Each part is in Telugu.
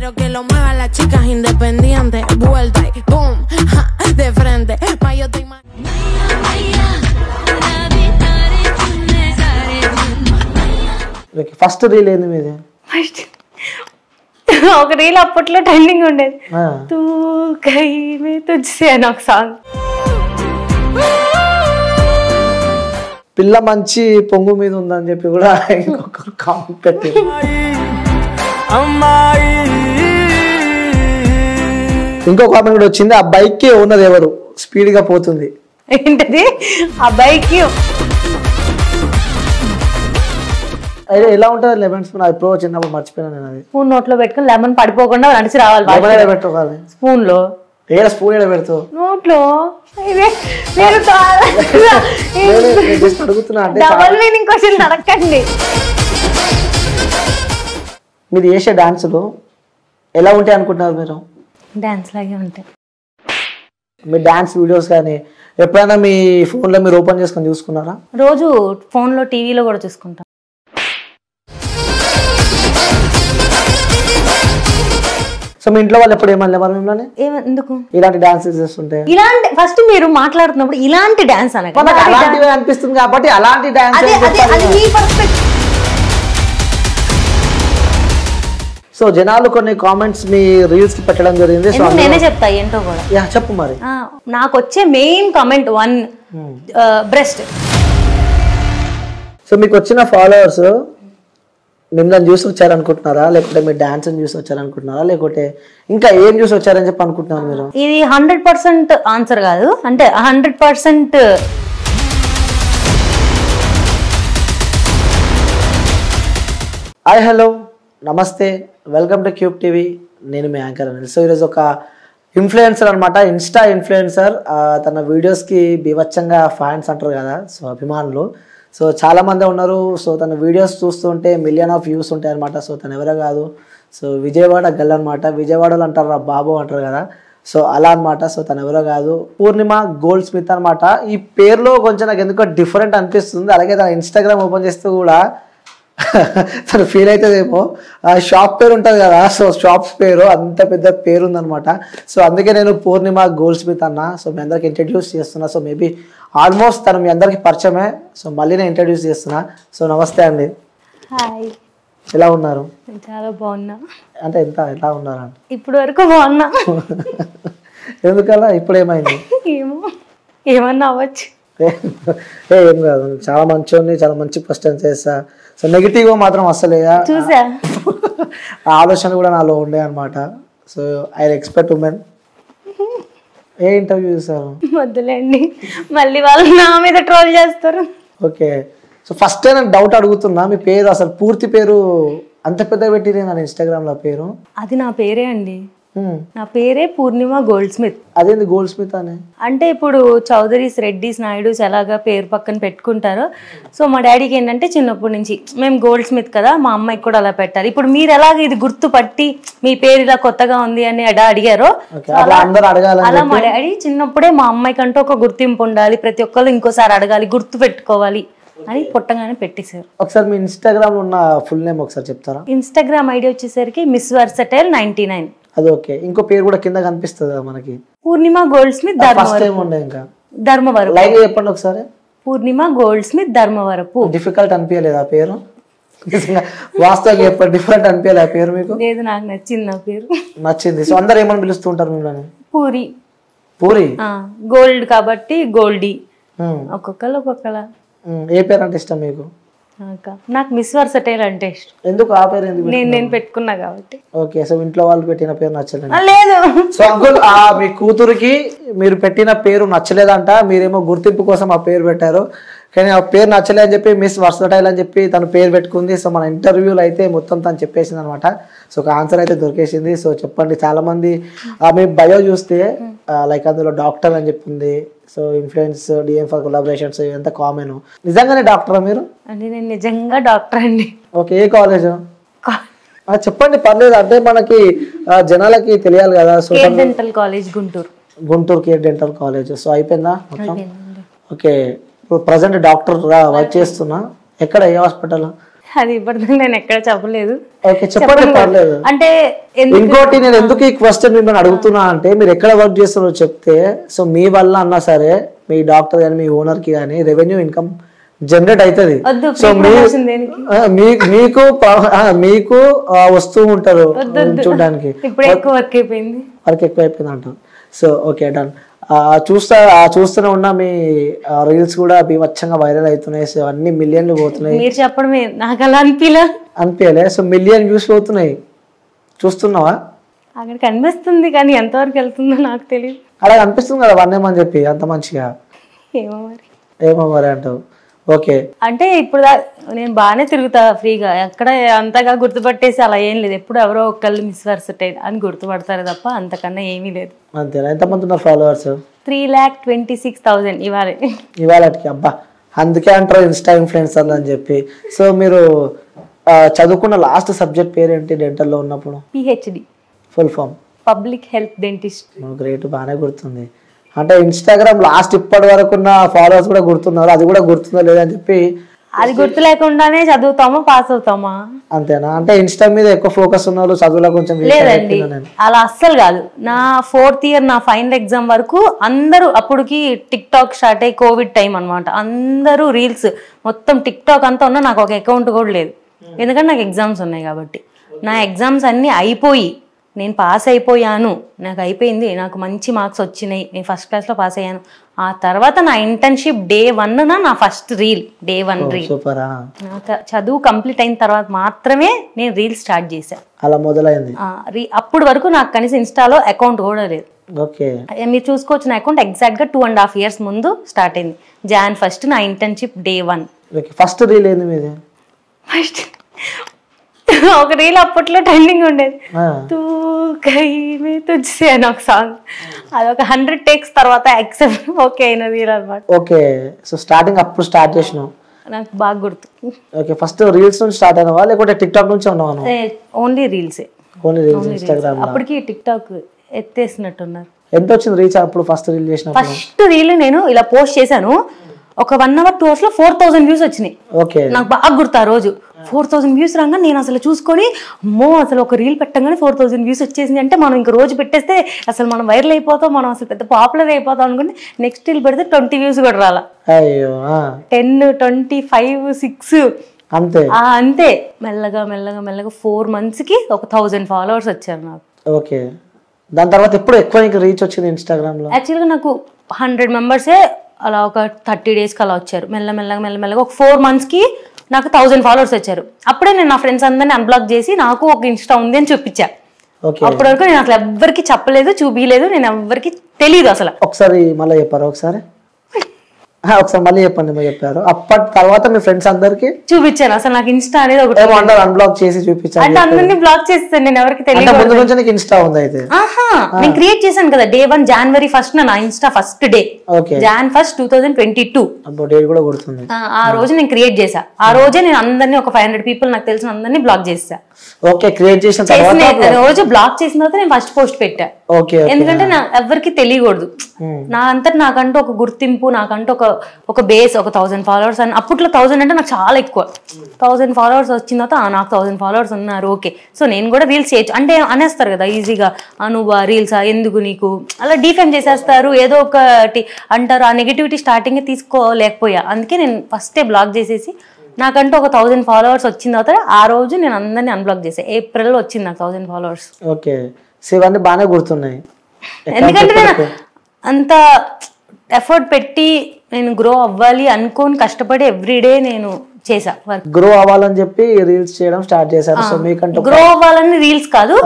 Quiero que lo muevan las chicas independientes. Vuelta y boom, ja, de frente. Ma yo te first reel ఏంది మీది? ఫస్ట్ ఒక రీల్ అప్పట్లో ట్రెండింగ్ ఉండేది, తూ కై మే తుజ్సే అని ఒక సాంగ్. పిల్ల మంచి పొంగు మీద ఉందని చెప్పి కూడా ఇంకొకరు కామెంట్ పెట్టారు. ఇంకో కామెంట్ కూడా వచ్చింది, ఆ బైక్ కి ఉన్నది ఎవరు, స్పీడ్ గా పోతుంది. ఏంటది ఆ బైక్? అయితే ఎలా ఉంటుంది లెమన్ స్పూన్? అది ప్రో చిన్నప్పుడు మర్చిపోయినా నేను. అది స్పూన్ నోట్లో పెట్టుకుని లెమన్ పడిపోకుండా నడిచి రావాలి. పెట్టుకోవాలి స్పూన్ లో, ఏడ స్పూన్ ఏడ పెడతావు నోట్లో. అడుగుతున్నా అంటే డబల్ మీనింగ్ క్వశ్చన్ అడగండి. మీరు చేసే డాన్సులు ఎలా ఉంటాయి అనుకుంటున్నారు మీరు? డాన్స్ లాగే ఉంటాయి. మీ డాన్స్ వీడియోస్ కానీ ఎప్పుడైనా మీ ఫోన్లో మీరు ఓపెన్ చేసుకొని చూసుకున్నారా? రోజు ఫోన్లో టీవీలో కూడా చూసుకుంటాం. సో మీ ఇంట్లో వాళ్ళు ఎప్పుడు ఏమన్నా మరి మిమ్మల్ని ఎందుకు ఇలాంటి డాన్సెస్ చేస్తుంటే? ఇలాంటి ఫస్ట్ మీరు మాట్లాడుతున్నప్పుడు ఇలాంటి డాన్స్ అనగా అలాంటివి అనిపిస్తుంది కాబట్టి అలాంటి డాన్స్. సో జనాలు కొన్ని కామెంట్స్ మీ రీల్స్ కి పెట్టడం జరిగింది. సో నేనే చెప్తా ఏంటో కూడా. చెప్పు మరి. నాకు వచ్చే మెయిన్ కామెంట్ 1 బ్రెస్ట్. సో మీకు వచ్చిన ఫాలోవర్స్ మిమ్మల్ని చూసి వచ్చారనుకుంటున్నారా, లేకపోతే మీ డాన్స్ చూసి వచ్చారనుకుంటున్నారా, లేకపోతే ఇంకా ఏం చూసి వచ్చారని చెప్పి అనుకుంటున్నారు మీరు? ఇది 100% ఆన్సర్ కాదు, అంటే 100%. హాయ్, హలో, నమస్తే, వెల్కమ్ టు క్యూబ్ టీవీ. నేను మీ యాంకర్ అనిల్. సో ఈరోజు ఒక ఇన్ఫ్లుయెన్సర్ అనమాట, ఇన్స్టా ఇన్ఫ్లుయెన్సర్. తన వీడియోస్కి బీభత్సంగా ఫ్యాన్స్ అంటారు కదా, సో అభిమానులు. సో చాలామంది ఉన్నారు. సో తన వీడియోస్ చూస్తుంటే మిలియన్ ఆఫ్ వ్యూస్ ఉంటాయి అనమాట. సో తను ఎవరో కాదు, సో విజయవాడ గల్ అనమాట. విజయవాడలో అంటారు రా బాబు అంటారు కదా, సో అలా అనమాట. సో తను ఎవరో కాదు, పూర్ణిమ గోల్డ్ స్మిత్ అనమాట. ఈ పేరులో కొంచెం నాకు ఎందుకో డిఫరెంట్ అనిపిస్తుంది. అలాగే తన ఇన్స్టాగ్రామ్ ఓపెన్ చేస్తూ కూడా తను ఫీల్ అవుతుందేమో. షాప్ పేరు ఉంటుంది కదా, సో షాప్ పేరు అంత పెద్ద పేరు ఉందనమాట. సో అందుకే నేను పూర్ణిమ గోల్డ్ స్మిత్ అన్న. సో మీ అందరికి ఇంట్రడ్యూస్ చేస్తున్నా. సో మేబీ ఆల్మోస్ట్ తను మీ అందరికి పరిచయమే. సో మళ్ళీ నేను ఇంట్రడ్యూస్ చేస్తున్నా. సో నమస్తే అండి. హాయ్, ఎలా ఉన్నారు? చాలా బాగున్నా. అంటే ఎలా ఉన్నారు? ఇప్పుడు వరకు బాగున్నా. ఎందుకలా? ఇప్పుడు ఏమైంది? ఏమో, ఏమన్నా అవ్వచ్చు. ఏం కాదు, చాలా మంచి చాలా మంచి క్వశ్చన్ చేస్తా. సో నెగిటివ్ మాత్రం అసలే చూసా, ఆలోచన కూడా నాలో ఉండే అనమాట. So I expect women. A interview చూసారు? వద్దులేండి, మళ్ళీ వాళ్ళు నా మీద ట్రోల్ చేస్తారు. ఓకే, సో ఫస్ట్ నేను డౌట్ అడుగుతున్నా, మీ పేరు అసలు పూర్తి పేరు అంత పెద్ద పెట్టిరే నా ఇన్స్టాగ్రామ్ లో పేరు? అది నా పేరే అండి. నా పేరే పూర్ణిమ గోల్డ్ స్మిత్. అదేంది గోల్డ్ స్మిత్ అని? అంటే ఇప్పుడు చౌదరీస్, రెడ్డిస్, నాయుడుస్ ఎలాగా పేరు పక్కన పెట్టుకుంటారో, సో మా డాడీకి ఏంటంటే చిన్నప్పటి నుంచి మేము గోల్డ్ స్మిత్ కదా, మా అమ్మాయికి కూడా అలా పెట్టాలి. ఇప్పుడు మీరు ఎలాగ ఇది గుర్తుపట్టి మీ పేరు ఇలా కొత్తగా ఉంది అని అడిగారో, అలా మా డాడీ చిన్నప్పుడే మా అమ్మాయికి అంటూ ఒక గుర్తింపు ఉండాలి, ప్రతి ఒక్కరు ఇంకోసారి అడగాలి, గుర్తు పెట్టుకోవాలి అని పుట్టగానే పెట్టేశారు. ఒకసారి మీ ఇన్స్టాగ్రామ్ ఉన్న ఫుల్ నేమ్ ఒకసారి చెప్తారా? ఇన్స్టాగ్రామ్ ఐడి వచ్చేసరికి మిస్ వర్సటైల్ 99. అది ఓకే. ఇంకో పేరు కూడా కింద కనిపిస్తుంది కదా మనకి, పూర్ణిమ గోల్డ్ స్మిత్ ధర్మవరపు. లైవ్ చెప్పండి ఒకసారి. పూర్ణిమ గోల్డ్ స్మిత్ ధర్మవరపు. డిఫికల్ట్ అనిపించలేదు ఆ పేరు? వాస్తవంగా చెప్పండి, డిఫరెంట్ అనిపించలేదు ఆ పేరు మీకు? లేదు, నాకు నచ్చింది, నా పేరు నచ్చింది. సో అందరు ఏమని పిలుస్తూ ఉంటారు మిమ్మల్ని? పూరి. పూరి, గోల్డ్ కాబట్టి గోల్డీ. ఒక్కొక్కరు ఒక్కొక్కలా. ఏ పేరు అంటే ఇష్టం మీకు? నాకు మిస్ వర్సటైల్ అంటే ఇష్టం. ఎందుకు ఆ పేరు? ఎందుకు? నేను పెట్టుకున్నా కాబట్టి. ఓకే, సో ఇంట్లో వాళ్ళు పెట్టిన పేరు నచ్చలేదు? లేదు. సో అంకుల్, మీ కూతురికి మీరు పెట్టిన పేరు నచ్చలేదంట, మీరేమో గుర్తింపు కోసం ఆ పేరు పెట్టారు, కానీ ఆ పేరు నచ్చలేదు అని చెప్పి మిస్ వర్సటైల్ అని చెప్పి తను పేరు పెట్టుకుంది. సో మన ఇంటర్వ్యూలో అయితే మొత్తం తను చెప్పేసింది అనమాట. సో ఒక ఆన్సర్ అయితే దొరికేసింది. సో చెప్పండి, చాలా మంది మీ బయో చూస్తే లైక్ అందులో డాక్టర్ అని చెప్పింది. So influence, DM for collaborations ఇదంతా కామన్. నిజంగానే డాక్టరా మీరు? అంటే నేను నిజంగా డాక్టర్ అండి. ఓకే, ఏ కాలేజ్? చెప్పండి, పర్లేదు. అంటే మనకి జనాలకి తెలియాలి కదా. So dental college, Guntur care dental college. So అయిపోయిందా మొత్తం? ఓకే, ఇప్పుడు ప్రజెంట్ డాక్టర్ వర్క్ చేస్తున్నా. ఎక్కడ, ఏ హాస్పిటల్? అది ఇప్పటిదాకా నేను ఎక్కడ చెప్పలేదు. ఓకే, చెప్పండి, పర్లేదు. అంటే ఇంకోటి నేను ఎందుకు ఈ క్వశ్చన్ మిమ్మల్ని అడుగుతున్నా అంటే, మీరు ఎక్కడ వర్క్ చేస్తున్నారో చెప్తే, సో మీ వల్ల అన్నా సరే మీ డాక్టర్ కానీ మీ ఓనర్ కి కానీ రెవెన్యూ ఇన్కమ్ జనరేట్ అవుతుంది. సో మీకు వస్తూ ఉంటారు చూడడానికి. ఇప్పుడు ఎక్కువ వర్క్ అయిపోయింది, అంటారు. So okay, done. చూస్తూనే ఉన్నా మీ రీల్స్ కూడా బీభత్సంగా వైరల్ అవుతున్నాయి. సో అన్ని మిలియన్లు పోతున్నాయి. మీరు చెప్పడమే నాకు అలా అనిపించలే. సో మిలియన్ వ్యూస్ పోతున్నాయి, చూస్తున్నావా? అక్కడ కనిపిస్తుంది కానీ ఎంతవరకు వెళ్తుందో నాకు తెలియదు. అలా అనిపిస్తుంది కదా వన్నేమని చెప్పి అంత మంచిగా. ఏమో మరి అంటావు. ఓకే, అంటే ఇప్పుడు నేను బాగానే తిరుగుతా ఫ్రీగా, ఎక్కడ అంతగా గుర్తుపట్టేసి అలా ఏం లేదు. ఎప్పుడు ఎవరో ఒకళ్ళు మిస్వర్సెట్ అని గుర్తుపడతారు తప్ప అంతకన్నా ఏమీ లేదు. అంతేనా? ఎంతమంది ఉన్నారు ఫాలోవర్స్? 3,26,000 ఇవాళకి. అబ్బా, అందుకే అంటారు ఇన్స్టా ఇన్ఫ్లుయెన్సర్లు అని చెప్పి. సో మీరు చదువుకున్న లాస్ట్ సబ్జెక్ట్ పేరేంటి డెంటల్లో ఉన్నప్పుడు? PhD, full form public health dentist. Great, బాగానే గుర్తుంది. అంటే ఇన్స్టాగ్రామ్ లాస్ట్ ఇప్పటి వరకు ఉన్న ఫాలోవర్స్ కూడా గుర్తున్నారు, అది కూడా గుర్తుందా లేదని చెప్పి. అది గుర్తు లేకుండానే చదువుతామా పాస్ అవుతామా? అంతేనా? అంటే ఇన్స్టా మీద ఎక్కువ ఫోకస్ ఉన్నారు, చదువులో కొంచెం లేదండి. అలా అస్సలు కాదు. నా 4th ఇయర్ నా ఫైనల్ ఎగ్జామ్ వరకు అందరూ, అప్పటికి టిక్ టాక్ స్టార్ట్ అయ్యి కోవిడ్ టైం అనమాట, అందరూ రీల్స్ మొత్తం టిక్ టాక్ అంతా ఉన్నా, నాకు ఒక అకౌంట్ కూడా లేదు. ఎందుకంటే నాకు ఎగ్జామ్స్ ఉన్నాయి కాబట్టి. నా ఎగ్జామ్స్ అన్నీ అయిపోయి నేను పాస్ అయిపోయాను, నాకు అయిపోయింది, నాకు మంచి మార్క్స్ వచ్చినాయి, నేను ఫస్ట్ క్లాస్లో పాస్ అయ్యాను. ఆ తర్వాత నా ఇంటర్న్షిప్ Day 1 నా ఫస్ట్ రీల్, Day 1 రీల్. చదువు కంప్లీట్ అయిన తర్వాత మాత్రమే నేను రీల్ స్టార్ట్ చేశాను. అలా మొదలైంది. అప్పుడు వరకు నాకు కనీసం ఇన్స్టాలో అకౌంట్ కూడా లేదు. మీరు చూసుకోవచ్చు, నా అకౌంట్ ఎగ్జాక్ట్ గా 2.5 years ముందు స్టార్ట్ అయింది. Jan 1 నా ఇంటర్న్షిప్ Day 1. ఫస్ట్ రీల్ ఏంది మీది? ఫస్ట్ ఒక రీల్ అప్పట్లో ట్రెండింగ్ ఉండేది, తూ కై మే తుజ్సే అని ఒక సాంగ్. అదొక 100 takes తర్వాత యాక్సెప్ట్ ఓకే అయిన రీల్ అనమాట. ఓకే, సో స్టార్టింగ్ అప్పుడు స్టార్ట్ చేసినావు? నాకు బాగా గుర్తు. ఓకే, ఫస్ట్ రీల్స్ నుంచి స్టార్ట్ అయినవా లేకపోతే టిక్ టాక్ నుంచి ఉన్నావా? Only reels. ఇన్స్టాగ్రామ్. అప్పటికి టిక్ టాక్ ఎత్తేసినట్టున్నారు. ఎంత వచ్చింది రీచ్ అప్పుడు ఫస్ట్ రీల్ చేసిన? ఫస్ట్ రీల్ నేను ఇలా పోస్ట్ చేశాను, ఒక 1 hour 2 hours లో 4,000 views వచ్చినాయి. నాకు బాగా గుర్తు. ఆ రోజు 4,000 views రాగా నేను అసలు చూసుకొని, అమ్మో అసలు ఒక రీల్ పెట్టగానే 4,000 views వచ్చేసింది అంటే మనం ఇంక రోజు పెట్టేస్తే అసలు మనం వైరల్ అయిపోతాం, మనం అసలు పెద్ద పాపులర్ అయిపోతాం అనుకుని నెక్స్ట్ రీల్ పెడితే 20 views కూడా రాలా. 10, 25, 6 అంతే. అంతే. మెల్లగా 4 months కి ఒక 1000 followers వచ్చారు నాకు. ఓకే, దాని తర్వాత ఎప్పుడు ఎక్కువ రీచ్ వచ్చింది ఇన్స్టాగ్రామ్ లో? యాక్చువల్గా నాకు 100 members అలా ఒక 30 days కి అలా వచ్చారు. మెల్లమెల్లగా ఒక 4 months కి నాకు 1000 followers వచ్చారు. అప్పుడే నేను నా ఫ్రెండ్స్ అందరినీ అన్బ్లాక్ చేసి నాకు ఒక ఇన్స్టా ఉంది అని చూపించా. అప్పటి వరకు నేను అసలు ఎవ్వరికి చెప్పలేదు, చూపించలేదు, నేను ఎవ్వరికి తెలియదు అసలు. ఒకసారి మళ్ళీ చెప్పారు? ఒకసారి మళ్ళీ చెప్పండి. మీరు చెప్పారు అప్పటి తర్వాత మీ ఫ్రెండ్స్ అందరికి చూపించాను. అసలు నాకు ఇన్స్టా అనేది ఒకటి అన్బ్లాక్ చేసి చూపించాను అంటే అందరినీ బ్లాక్ చేస్తాను. నేను ఎవరికి తెలియదు. ఇన్స్టా ఉంది అయితే? నేను క్రియేట్ చేశాను కదా Day 1 January 1 నా Insta first day. Jan 1, 2022. Date కూడా గుర్తుంది. ఆ రోజు నేను క్రియేట్ చేశా. ఆ రోజే నేను అందరినీ ఒక 500 people నాకు తెలిసిన అందరినీ బ్లాక్ చేసా. ఓకే, క్రియేట్ చేసిన తర్వాత రోజు బ్లాక్ చేసిన తర్వాత నేను ఫస్ట్ పోస్ట్ పెట్టా. ఎందుకంటే ఎవరికి తెలియకూడదు. నా అంతటి నాకంటూ ఒక గుర్తింపు, నాకంటూ ఒక బేస్, ఒక 1000 followers అని. అప్పట్లో 1000 అంటే నాకు చాలా ఎక్కువ. 1000 followers వచ్చిన తర్వాత నాకు 1000 followers ఉన్నారు, ఓకే, సో నేను కూడా రీల్స్ చేయొచ్చు అంటే అనేస్తారు కదా ఈజీగా, నువ్వు రీల్సా ఎందుకు నీకు అలా డిఫేమ్ చేసేస్తారు, ఏదో ఒకటి అంటారు. ఆ నెగిటివిటీ స్టార్టింగ్ తీసుకోలేకపోయా. అందుకే నేను ఫస్టే బ్లాక్ చేసేసి నాకంటూ ఒక 1000 followers వచ్చిన తర్వాత ఆ రోజు నేను అందరినీ అన్బ్లాక్ చేసాను. April వచ్చింది నాకు 1000 followers. ఓకే, ఇవన్నీ బాగానే గుర్తున్నాయి. ఎందుకంటే నేను అంత ఎఫర్ట్ పెట్టి నేను గ్రో అవ్వాలి అనుకోని కష్టపడి ఎవ్రీడే నేను చేసా వర్క్. గ్రో అవ్వాలని చెప్పి రీల్స్ చేయడం స్టార్ట్ చేశారు. సో మీకంటూ గ్రో అవ్వాలని రీల్స్ కాదు,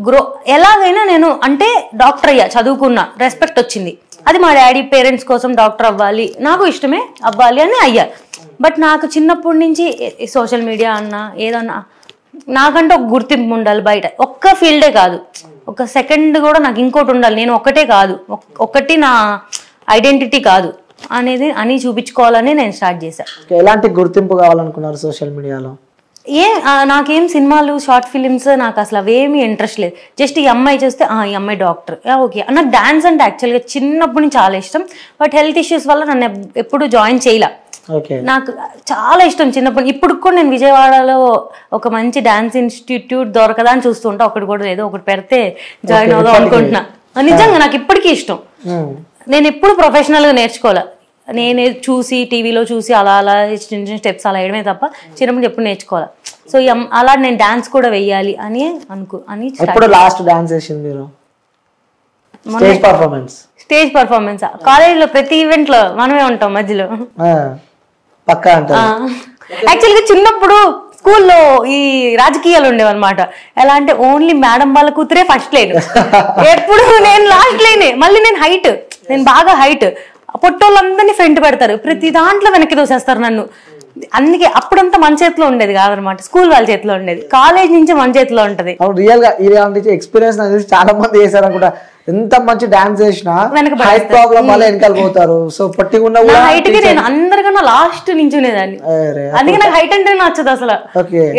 గ్రో ఎలాగైనా నేను అంటే డాక్టర్ అయ్యా, చదువుకున్నా, రెస్పెక్ట్ వచ్చింది. అది మా డాడీ పేరెంట్స్ కోసం డాక్టర్ అవ్వాలి, నాకు ఇష్టమే అవ్వాలి అని అయ్యా. బట్ నాకు చిన్నప్పటి నుంచి సోషల్ మీడియా అన్నా ఏదన్నా నాకంటే ఒక గుర్తింపు ఉండాలి బయట. ఒక్క ఫీల్డే కాదు, ఒక సెకండ్ కూడా నాకు ఇంకోటి ఉండాలి. నేను ఒక్కటే కాదు, ఒకటి నా ఐడెంటిటీ కాదు అనేది అని చూపించుకోవాలని నేను స్టార్ట్ చేశాను. ఎలాంటి గుర్తింపు కావాలనుకున్నారు సోషల్ మీడియాలో? నాకేం సినిమాలు, షార్ట్ ఫిలిమ్స్ నాకు అసలు అవేమీ ఇంట్రెస్ట్ లేదు. జస్ట్ ఈ అమ్మాయి చేస్తే ఈ అమ్మాయి డాక్టర్, ఓకే. నాకు డాన్స్ అంటే యాక్చువల్గా చిన్నప్పటి నుంచి చాలా ఇష్టం. బట్ హెల్త్ ఇష్యూస్ వల్ల నన్ను ఎప్పుడు జాయిన్ చేయలే. ఓకే. నాకు చాలా ఇష్టం చిన్నప్పుడు. ఇప్పుడు కూడా నేను విజయవాడలో ఒక మంచి డాన్స్ ఇన్స్టిట్యూట్ దొరకదా అని చూస్తుంటా. ఒకటి కూడా ఏదో ఒకటి పెడితే జాయిన్ అవుదాం అనుకుంటున్నా. నిజంగా నాకు ఇప్పటికీ ఇష్టం. నేను ఎప్పుడు ప్రొఫెషనల్ గా నేర్చుకోలే. నేను చూసి టీవీలో చూసి అలా అలా చిన్న చిన్న స్టెప్స్ అలా వేయడమే తప్ప చిన్నప్పుడు ఎప్పుడు నేర్చుకోవాలి. సో అలా నేను డాన్స్ కూడా వెయ్యాలి అని ఎప్పుడు లాస్ట్ డాన్స్ చేసింది మీరు? స్టేజ్ పర్ఫార్మెన్స్ కాలేజ్ లో ప్రతి ఈవెంట్ లో మనమే ఉంటాం మధ్యలో. పక్కా అంటారు. యాక్చువల్గా చిన్నప్పుడు స్కూల్లో ఈ రాజకీయాలు ఉండేవన్నమాట. ఎలా అంటే ఓన్లీ మేడం వాళ్ళ కూతురే ఫస్ట్ లైన్, ఎప్పుడు నేను లాస్ట్ లైనే. మళ్ళీ నేను బాగా హైట్, పొట్టోళ్ళందరినీ ఫ్రంట్ పెడతారు, ప్రతి దాంట్లో వెనక్కి దోసేస్తారు నన్ను. అందుకే అప్పుడంతా మన చేతిలో ఉండేది కాదనమాట, స్కూల్ వాళ్ళ చేతిలో ఉండేది. కాలేజ్ నుంచి మన చేతిలో ఉంటది. రియల్ గా ఇలాంటి ఎక్స్పీరియన్స్ చాలా మంది చేశారు అనుకుంటా. ఎంత మంచి డాన్స్ చేసినా హైట్ ప్రాబ్లం వల్ల వెనకాల పోతారు. సో పట్టిగా ఉన్న హైట్ కి నేను అందరికన్నా లాస్ట్ నించునేదాన్ని. అందుకే నాకు హైట్ అంటే నచ్చదు అసలు.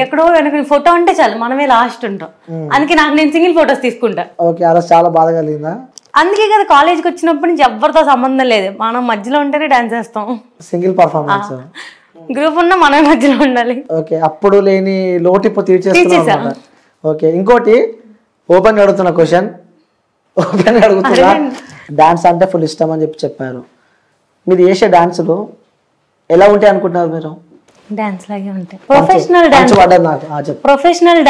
ఎక్కడో వెనక ఫోటో అంటే చాలు మనమే లాస్ట్ ఉంటాం. అందుకే నేను సింగిల్ ఫోటోస్ తీసుకుంటా. ఓకే, అలా చాలా బాధ కలిగిందా? అందుకే కదా కాలేజ్కి వచ్చినప్పటి నుంచి ఎవరితో సంబంధం లేదు, మనం మధ్యలో ఉంటేనే డాన్స్ చేస్తాం. సింగిల్ పర్ఫార్మెన్స్, గ్రూప్ ఉన్నా మనమే మధ్యలో ఉండాలి. ఓకే, అప్పుడు లేని లోటు ఇప్పుడు తీర్చేస్తున్నాం. ఓకే, ఇంకోటి ఓపెన్ అడుగుతున్న క్వశ్చన్, డాన్స్ అంటే ఫుల్ ఇష్టం అని చెప్పారు. మీరు చేసే డాన్సులు ఎలా ఉంటాయి అనుకుంటున్నారు మీరు? డాన్స్ లాగే ఉంటాయి. ప్రొఫెషనల్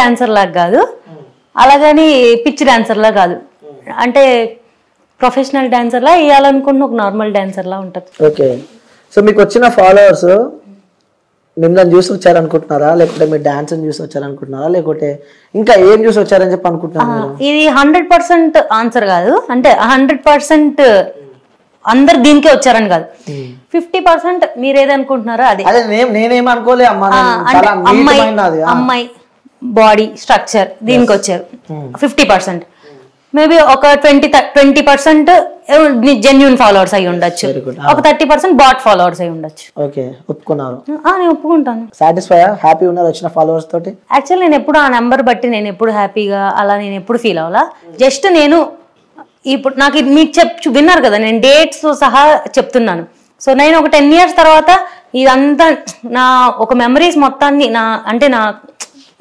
డాన్సర్ లాగా కాదు, అలాగని పిచ్చి డాన్సర్ లా కాదు. అంటే ప్రొఫెషనల్ డాన్సర్ లా వేయాలనుకున్న ఒక నార్మల్ డాన్సర్ లా ఉంటుంది. ఓకే, సో మీకు వచ్చిన ఫాలోవర్స్ మిమ్మల్ని చూసి వచ్చారనుకుంటున్నారా, లేకపోతే మీరు డాన్స్ చూసి వచ్చారనుకుంటున్నారా, లేకపోతే ఇంకా ఏం చూసి వచ్చారని చెప్పి అనుకుంటున్నారు? ఇది 100% ఆన్సర్ కాదు. అంటే 100% అందరు దీనికే వచ్చారని కాదు. 50% మీరు ఏదనుకుంటున్నారో అది. నేనేం అనుకోలే. అమ్మాయి బాడీ స్ట్రక్చర్ దీనికి వచ్చారు 50%. మేబీ ఒక 20% జెన్యూన్ ఫాలోవర్స్ అయి ఉండొచ్చు, ఒక 30% బాట్ ఫాలోవర్స్ అయి ఉండొచ్చు. ఓకే, ఒప్పుకున్నారు? నేను ఒప్పుకుంటాను. సాటిస్ఫై, హ్యాపీ ఉన్నారు వచ్చిన ఫాలోవర్స్ తోటి? యాక్చువల్ నేను ఎప్పుడు ఆ నెంబర్ బట్టి నేను ఎప్పుడు హ్యాపీగా అలా నేను ఎప్పుడు ఫీల్ అవ్వాలా. జస్ట్ నేను ఇప్పుడు నాకు మీకు విన్నారు కదా, నేను డేట్స్ సహా చెప్తున్నాను. సో నేను ఒక 10 years తర్వాత ఇదంతా నా ఒక మెమరీస్ మొత్తాన్ని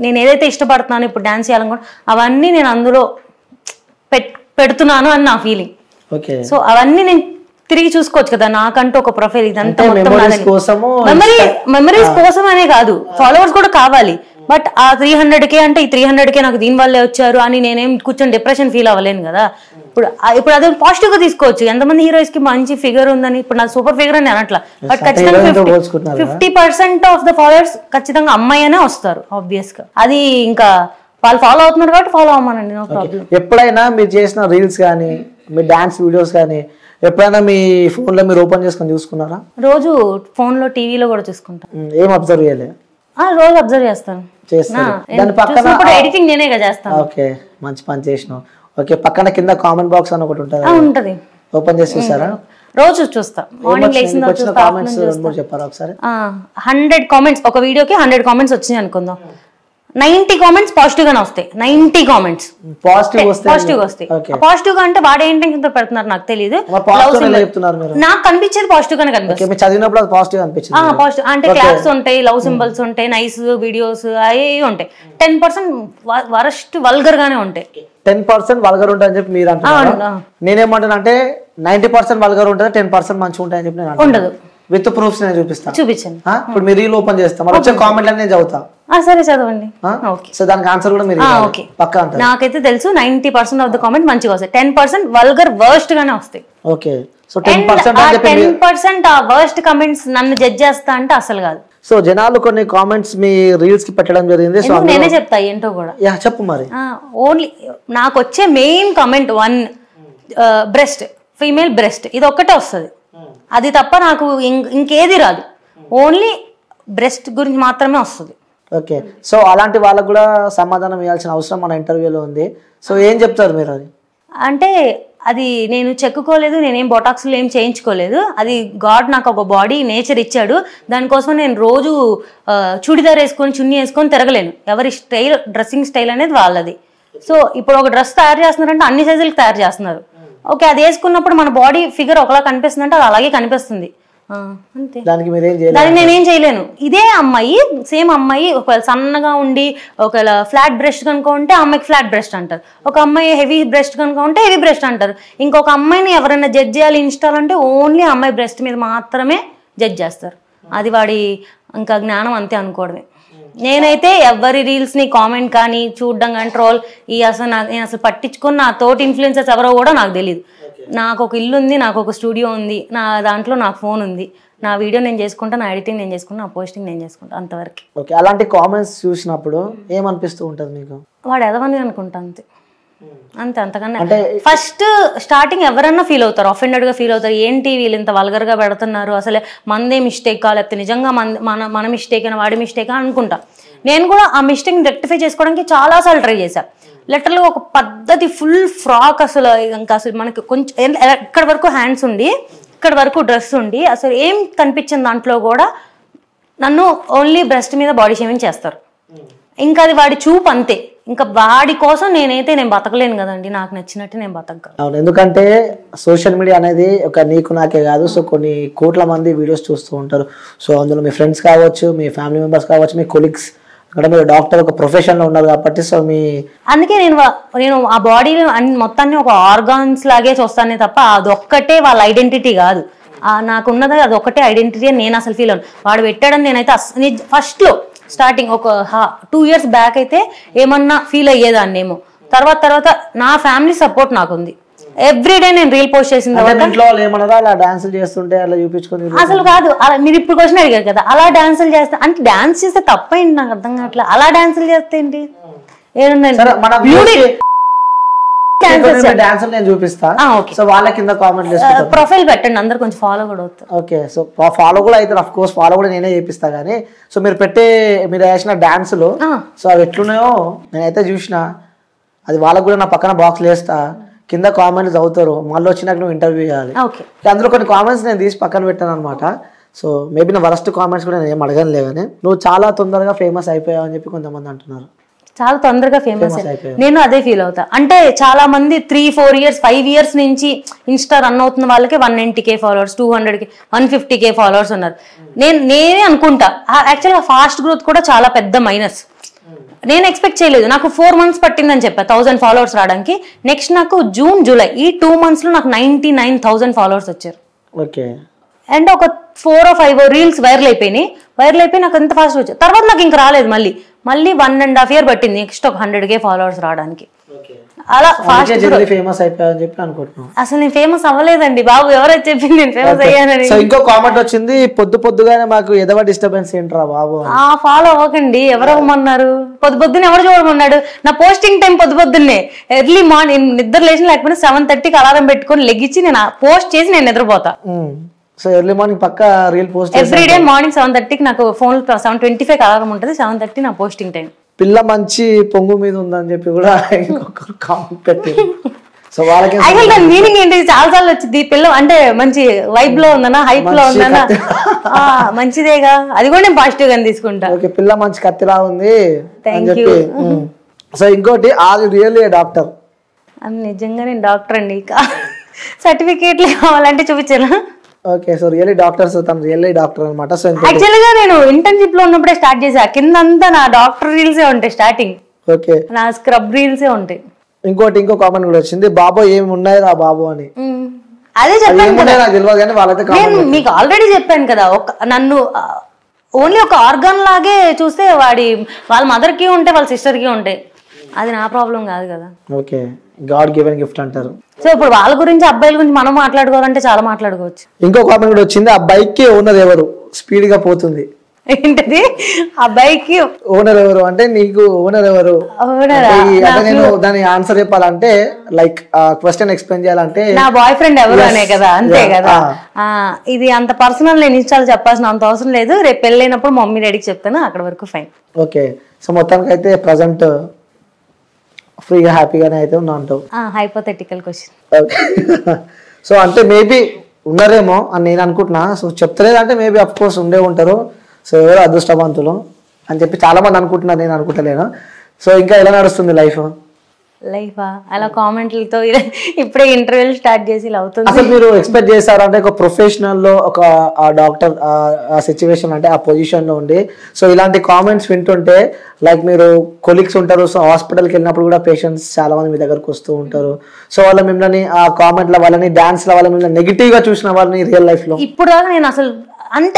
నేను ఏదైతే ఇష్టపడుతున్నానో ఇప్పుడు డాన్స్ చేయాలనుకుంటా అవన్నీ నేను అందులో పెడుతున్నాను అని నా ఫీలింగ్. సో అవన్నీ నేను తిరిగి చూసుకోవచ్చు కదా, నాకంటూ ఒక ప్రొఫైల్. ఇదంతా మెమరీస్ కోసం అనే కాదు, ఫాలోవర్స్ కూడా కావాలి. బట్ ఆ 300K అంటే ఈ 300K నాకు దీని వల్లే వచ్చారు అని నేనేం కూర్చొని డిప్రెషన్ ఫీల్ అవ్వలేను కదా. ఇప్పుడు అదే పాజిటివ్ గా తీసుకోవచ్చు. ఎంతమంది హీరోయిన్స్ కి మంచి ఫిగర్ ఉందని, ఇప్పుడు నాకు సూపర్ ఫిగర్ అని అనట్లా, బట్ ఖచ్చితంగా 50% ఆఫ్ ద ఫాలోవర్స్ ఖచ్చితంగా అమ్మాయి అనే వస్తారు ఆబ్వియస్ గా. అది ఇంకా వాళ్ళు ఫాలో అవుతున్నారు కాబట్టి ఫాలో అవ్వమనండి, నో ప్రాబ్లం. ఎప్పుడైనా మీరు చేసిన రీల్స్ కానీ మీ డాన్స్ వీడియోస్ కానీ ఎప్పుడైనా మీ ఫోన్ లో మీరు ఓపెన్ చేసుకొని చూసుకున్నారా? రోజు ఫోన్ లో టీవీలో కూడా చూసుకుంటాం. ఏం అబ్జర్వ్ చేయలే? రోజు అబ్జర్వ్ చేస్తాను. ఎడిటింగ్ నేనే చేస్తాను. ఓకే, మంచి పని చేసినావు. ఓకే, పక్కన కింద కామెంట్ బాక్స్ అని ఒకటి ఉంటది, ఓపెన్ చేసి చూసారా? రోజు చూస్తా. మార్నింగ్ లేచిన చెప్పారా ఒకసారి? 100 కామెంట్స్ ఒక వీడియోకి 100 కామెంట్స్ వచ్చినాయి అనుకుందాం. 90 కామెంట్స్ పాజిటివ్ గానే వస్తాయి. 90 కామెంట్స్ పాజిటివ్ వస్తాయి. పాజిటివ్ గా అంటే వాడు ఏ ఇంటెన్షన్ తో పెడుతున్నారు నాకు తెలియదు. నాకు కనిపించేది పాజిటివ్ గానే కనిపిస్తుంది. చదివినప్పుడు పాజిటివ్ అనిపించింది. పాజిటివ్ అంటే క్లాప్స్ ఉంటాయి, లవ్ సింబల్స్ ఉంటాయి, నైస్ వీడియోస్ అవి ఉంటాయి. 10% వరస్ట్ వల్గర్ గానే ఉంటాయి. 10% వల్గర్ ఉంటాయని చెప్పి మీరు అంటున్నారు. నేనేమంటాను అంటే 90% వల్గర్ ఉంటుంది, 10% మంచిగా ఉంటాయని చెప్పి నేను ఉండదు. విత్ ప్రూఫ్స్ నేను చూపిస్తాను. చూపించండి. ఇప్పుడు మీరు రీల్ ఓపెన్ చేస్తాం, మరి వచ్చే కామెంట్ అన్ని నేను చదువుతా. సరే చదవండి. సో దానికి ఆన్సర్ కూడా మీరు పక్కా అంటారు? నాకైతే తెలుసు 90% ఆఫ్ ద కామెంట్ మంచిగా వస్తాయి, 10% వల్గర్ వర్స్ట్ గానే వస్తాయి. ఓకే, సో 10% ఆ వర్స్ట్ కామెంట్స్ నన్ను జడ్జ్ చేస్తా అంటే అసలు కాదు. సో జనాలు కొన్ని కామెంట్స్ మీ రీల్స్ కి పెట్టడం జరిగింది. సో నేనే చెప్తా ఏంటో కూడా. చెప్పు మరి. ఓన్లీ నాకు వచ్చే main comment 1 breast, female breast, ఇది ఒక్కటే వస్తుంది. అది తప్ప నాకు ఇంకేది రాదు, ఓన్లీ బ్రెస్ట్ గురించి మాత్రమే వస్తుంది. ఓకే, సో అలాంటి వాళ్ళకు కూడా సమాధానం ఇవ్వాల్సిన అవసరం మన ఇంటర్వ్యూలో ఉంది. సో ఏం చెప్తారు మీరు? అది అంటే అది నేను చెక్కుకోలేదు, నేనేం బొటాక్స్లు ఏం చేయించుకోలేదు. అది గాడ్ నాకు ఒక బాడీ నేచర్ ఇచ్చాడు. దానికోసం నేను రోజు చుడిదార్ వేసుకొని చున్నీ వేసుకొని తిరగలేను. ఎవరి స్టైల్, డ్రెస్సింగ్ స్టైల్ అనేది వాళ్ళది. సో ఇప్పుడు ఒక డ్రెస్ తయారు చేస్తున్నారంటే అన్ని సైజులకు తయారు చేస్తున్నారు. ఓకే, అది వేసుకున్నప్పుడు మన బాడీ ఫిగర్ ఒకలా కనిపిస్తుంది అంటే అది అలాగే కనిపిస్తుంది. అంతే. దానికి మీరేం చేయలేదు. దానికి నేనేం చేయలేను. ఇదే అమ్మాయి సేమ్ అమ్మాయి ఒకవేళ సన్నగా ఉండి ఒకవేళ ఫ్లాట్ బ్రెస్ట్ కనుక ఉంటే అమ్మాయికి ఫ్లాట్ బ్రెస్ట్ అంటారు, ఒక అమ్మాయి హెవీ బ్రెస్ట్ కనుక ఉంటే హెవీ బ్రెస్ట్ అంటారు. ఇంకొక అమ్మాయిని ఎవరైనా జడ్జ్ చేయాలి ఇన్స్టాల్ అంటే ఓన్లీ అమ్మాయి బ్రెస్ట్ మీద మాత్రమే జడ్జ్ చేస్తారు. అది వాడి ఇంకా జ్ఞానం అంతే అనుకోవడమే. నేనైతే ఎవరి రీల్స్ని కామెంట్ కానీ చూడడం కానీ ట్రోల్ నేను అసలు పట్టించుకుని నా తోటి ఇన్ఫ్లుయెన్సర్స్ ఎవరో కూడా నాకు తెలియదు. నాకు ఒక ఇల్లు ఉంది, నాకు ఒక స్టూడియో ఉంది, నా దాంట్లో నాకు ఫోన్ ఉంది, నా వీడియో నేను చేసుకుంటా, నా ఎడిటింగ్ నేను చేసుకుంటా, నా పోస్టింగ్ నేను చేసుకుంటా, అంతవరకు. ఓకే, అలాంటి కామెంట్స్ చూసినప్పుడు ఏమనిపిస్తూ ఉంటుంది మీకు? వాడు ఎదవని అనుకుంటా అంతే, అంతకన్నా. ఫస్ట్ స్టార్టింగ్ ఎవరన్నా ఫీల్ అవుతారు, అఫెండెడ్గా ఫీల్ అవుతారు. ఏంటి వీళ్ళు ఇంత వల్గర్గా పెడుతున్నారు, అసలే మందే మిస్టేక్ లేకపోతే నిజంగా మన మిస్టేక్ అయినా వాడి మిస్టేక్ అనుకుంటా. నేను కూడా ఆ మిస్టేక్ని రెక్టిఫై చేసుకోవడానికి చాలాసార్లు ట్రై చేశాను. లిటరల్గా ఒక పద్ధతి ఫుల్ ఫ్రాక్ అసలు ఇంకా అసలు మనకి కొంచెం ఇక్కడ వరకు హ్యాండ్స్ ఉండి ఇక్కడ వరకు డ్రెస్ ఉండి అసలు ఏం కనిపించింది దాంట్లో కూడా నన్ను ఓన్లీ బ్రెస్ట్ మీద బాడీ షేమింగ్ చేస్తారు. ఇంకా అది వాడి చూపు అంతే. ఇంకా వాడి కోసం నేను బతకలేను కదండి, నాకు నచ్చినట్టు నేను బతకగలను. అవును, ఎందుకంటే సోషల్ మీడియా అనేది ఒక నీకు నాకే కాదు, సో కొన్ని కోట్ల మంది వీడియోస్ చూస్తూ ఉంటారు. సో అందులో మీ ఫ్రెండ్స్ కావచ్చు, మీ ఫ్యామిలీ మెంబర్స్ కావచ్చు, మీ కొలీగ్స్, అక్కడ మీరు డాక్టర్ ఒక ప్రొఫెషన్లో ఉన్నారు కాబట్టి సో అందుకే నేను ఆ బాడీ మొత్తాన్ని ఒక ఆర్గాన్స్ లాగే చూస్తానే తప్ప అదొక్కటే వాళ్ళ ఐడెంటిటీ కాదు. నాకున్నది అదొక్కటే ఐడెంటిటీ అని నేను అసలు ఫీల్ అవును. వాడు పెట్టాడని నేనైతే ఫస్ట్లో స్టార్టింగ్ ఒక 2 years బ్యాక్ అయితే ఏమన్నా ఫీల్ అయ్యేదాన్నేమో. తర్వాత నా ఫ్యామిలీ సపోర్ట్ నాకుంది. ఎవ్రీడే నేను రీల్ పోస్ట్ చేసిన అసలు కాదు. మీరు ఇప్పుడు క్వశ్చన్ అడిగారు కదా, అలా డాన్సులు చేస్తే అంటే డాన్స్ చేస్తే తప్పేంటి నాకు అర్థం కావట్లేదు. అలా డాన్సులు చేస్తే ఏంటి? ప్రొఫైల్ పెట్టండి, అందరు కొంచెం ఫాలో కూడా అవుతారు. ఓకే, సో ఫాలో కూడా అయితే అఫ్ కోర్స్ ఫాలో కూడా నేనే చేపిస్తా. కానీ సో మీరు వేసిన డాన్సులు సో అవి ఎట్లున్నాయో నేనైతే చూసిన. అది వాళ్ళకు కూడా నా పక్కన బాక్స్ వేస్తా, కింద కామెంట్స్ అవుతారు, మళ్ళీ వచ్చినాక నువ్వు ఇంటర్వ్యూ చేయాలి. అందులో కొన్ని కామెంట్స్ నేను తీసి పక్కన పెట్టాను అనమాట. సో మేబీ నా వరస్ట్ కామెంట్స్ కూడా నేను ఏం అడగనులే. కానీ నువ్వు చాలా తొందరగా ఫేమస్ అయిపోయావు అని చెప్పి కొంతమంది అంటున్నారు. చాలా తొందరగా ఫేమస్ నేను అదే ఫీల్ అవుతా. అంటే చాలా మంది 3-4 years 5 years నుంచి ఇన్స్టా రన్ అవుతున్న వాళ్ళకి 190K followers, 200K 150K followers ఉన్నారు. నేనే అనుకుంటా యాక్చువల్గా ఫాస్ట్ గ్రోత్ కూడా చాలా పెద్ద మైనస్. నేను ఎక్స్పెక్ట్ చేయలేదు. నాకు 4 months పట్టిందని చెప్పా 1000 ఫాలోవర్స్ రావడానికి. నెక్స్ట్ నాకు జూన్ జూలై ఈ 2 months లో నాకు 99,000 ఫాలోవర్స్ వచ్చారు. ఓకే, అండ్ ఒక 4 or 5 రీల్స్ వైరల్ అయిపోయి నాకు ఎంత ఫాస్ట్ వచ్చాయి. తర్వాత నాకు ఇంకా రాలేదు. మళ్ళీ 1.5 year పట్టింది నెక్స్ట్ ఒక 100K ఫాలోవర్స్ రావడానికి. అలా ఫాస్ట్ ఫేమస్ అయిపోయావని చెప్పి అనుకుంటున్నాను. అసలు నేను ఫేమస్ అవ్వలేదండి బాబు, ఎవరైతే చెప్పింది నేను ఫేమస్ అయ్యానని. ఇంకో కామెంట్ వచ్చింది, పొద్దుగానే మాకు ఎదవ డిస్టర్బెన్స్ ఏంట్రా బాబు. ఫాలో అవ్వకండి, ఎవరు అవ్వమన్నారు? పొద్దున్న ఎవరు చూడమన్నాడు? నా పోస్టింగ్ టైం పొద్దున్నే ఎర్లీ మార్నింగ్ నిద్ర లేచిన లేకపోతే 7:30కి అలారం పెట్టుకొని లెగ్గించి నేను పోస్ట్ చేసి నేను నిద్రపోతా. సో ఎర్లీ మార్నింగ్ పక్క రీల్ పోస్ట్ ఎవ్రీడే మార్నింగ్ 7:30కి నాకు ఫోన్ 7:25 అలారం ఉంటుంది. 7:30 నా పోస్టింగ్ టైం. పిల్ల మంచి పొంగు మీద ఉందని చెప్పి కూడా ఇంకొకరు కామెంట్ పెట్టారు. సో వాళ్ళకి దాని మీనింగ్ ఏంటి? చాలా సార్లు వచ్చింది పిల్ల అంటే మంచి వైబ్ లో ఉందనా, హైప్ లో ఉందనా, మంచిదేగా, అది కూడా నేను పాజిటివ్ గా తీసుకుంటా. ఓకే, పిల్ల మంచి కత్తిలా ఉంది అని చెప్పి. సో ఇంకోటి, are you really a doctor? నిజంగా నేను డాక్టర్ అండి. సర్టిఫికేట్లు కావాలంటే చూపించాను. ఓకే, సో రియల్లీ డాక్టర్స్, తను రియల్లీ డాక్టర్ అనమాట. సో యాక్చువల్ గా నేను ఇంటర్న్షిప్ లో ఉన్నప్పుడే స్టార్ట్ చేసా. కిందంతా నా డాక్టర్ రీల్సే ఉంటాయి స్టార్టింగ్. ఓకే, నా స్క్రబ్ రీల్సే ఉంటాయి. ఇంకో కామెంట్ కూడా వచ్చింది, బాబు ఏమి ఉన్నాయి రా బాబు అని. అదే చెప్పాను నేను మీకు ఆల్రెడీ చెప్పాను కదా, నన్ను ఓన్లీ ఒక ఆర్గాన్ లాగే చూస్తే వాళ్ళ మదర్ కి ఉంటాయి, వాళ్ళ సిస్టర్ కి ఉంటాయి. అది నా ప్రాబ్లం కాదు కదా. ఓకే, గాడ్ గివెన్ గిఫ్ట్ అంటారు. సో ఇప్పుడు వాళ్ళ గురించి అబ్బాయిల గురించి మనం మాట్లాడుకోవాలంటే చాలా మాట్లాడుకోవచ్చు. ఇంకో కామెంట్ కూడా వచ్చింది, ఆ బైక్ కి ఓనర్ ఎవరు? స్పీడ్ గా పోతుంది. ఏంటది? ఆ బైక్ కి ఓనర్ ఎవరు అంటే నీకు ఓనర్ ఎవరు? నేను దాని ఆన్సర్ చెప్పాలంటే లైక్ క్వశ్చన్ ఎక్స్ప్లెయిన్ చేయాలంటే నా బాయ్ ఫ్రెండ్ ఎవరు అనే కదా, అంతే కదా. ఇది అంత పర్సనల్ నేను ఇన్స్టాల్ చెప్పాల్సిన అంత అవసరం లేదు. రేపు పెళ్ళైనప్పుడు మమ్మీ డాడీకి చెప్తాను, అక్కడ వరకు ఫైన్. ఓకే, సో మొత్తానికి అయితే ప్రజెంట్ ఫ్రీగా హ్యాపీగానే అయితే ఉన్నా అంటావు. Hypothetical question. సో అంటే మేబీ ఉన్నారేమో అని నేను అనుకుంటున్నా. సో చెప్తలేదంటే మేబీ అఫ్ కోర్స్ ఉండే ఉంటారు. సో ఎవరు అదృష్టవంతులు అని చెప్పి చాలా మంది అనుకుంటున్నారు, నేను అనుకుంటలేను. సో ఇంకా ఎలా నడుస్తుంది లైఫ్? లైఫా అలా కామెంట్లతో ఇప్పుడే ఇంటర్వ్యూలు స్టార్ట్ చేసి ఇలా అవుతుంది. అసలు మీరు ఎక్స్పెక్ట్ చేశారు అంటే ఒక ప్రొఫెషనల్ లో ఒక డాక్టర్ ఆ సిచ్యువేషన్ అంటే ఆ పొజిషన్ లో ఉండి సో ఇలాంటి కామెంట్స్ వింటుంటే లైక్ మీరు కొలీగ్స్ ఉంటారు, సో హాస్పిటల్కి వెళ్ళినప్పుడు కూడా పేషెంట్స్ చాలా మంది మీ దగ్గరకు వస్తూ ఉంటారు, సో వాళ్ళ మిమ్మల్ని ఆ కామెంట్ల వాళ్ళని డాన్స్ల వాళ్ళ మిమ్మల్ని నెగిటివ్ గా చూసిన వాళ్ళని రియల్ లైఫ్ లో ఇప్పుడు దాకా నేను అసలు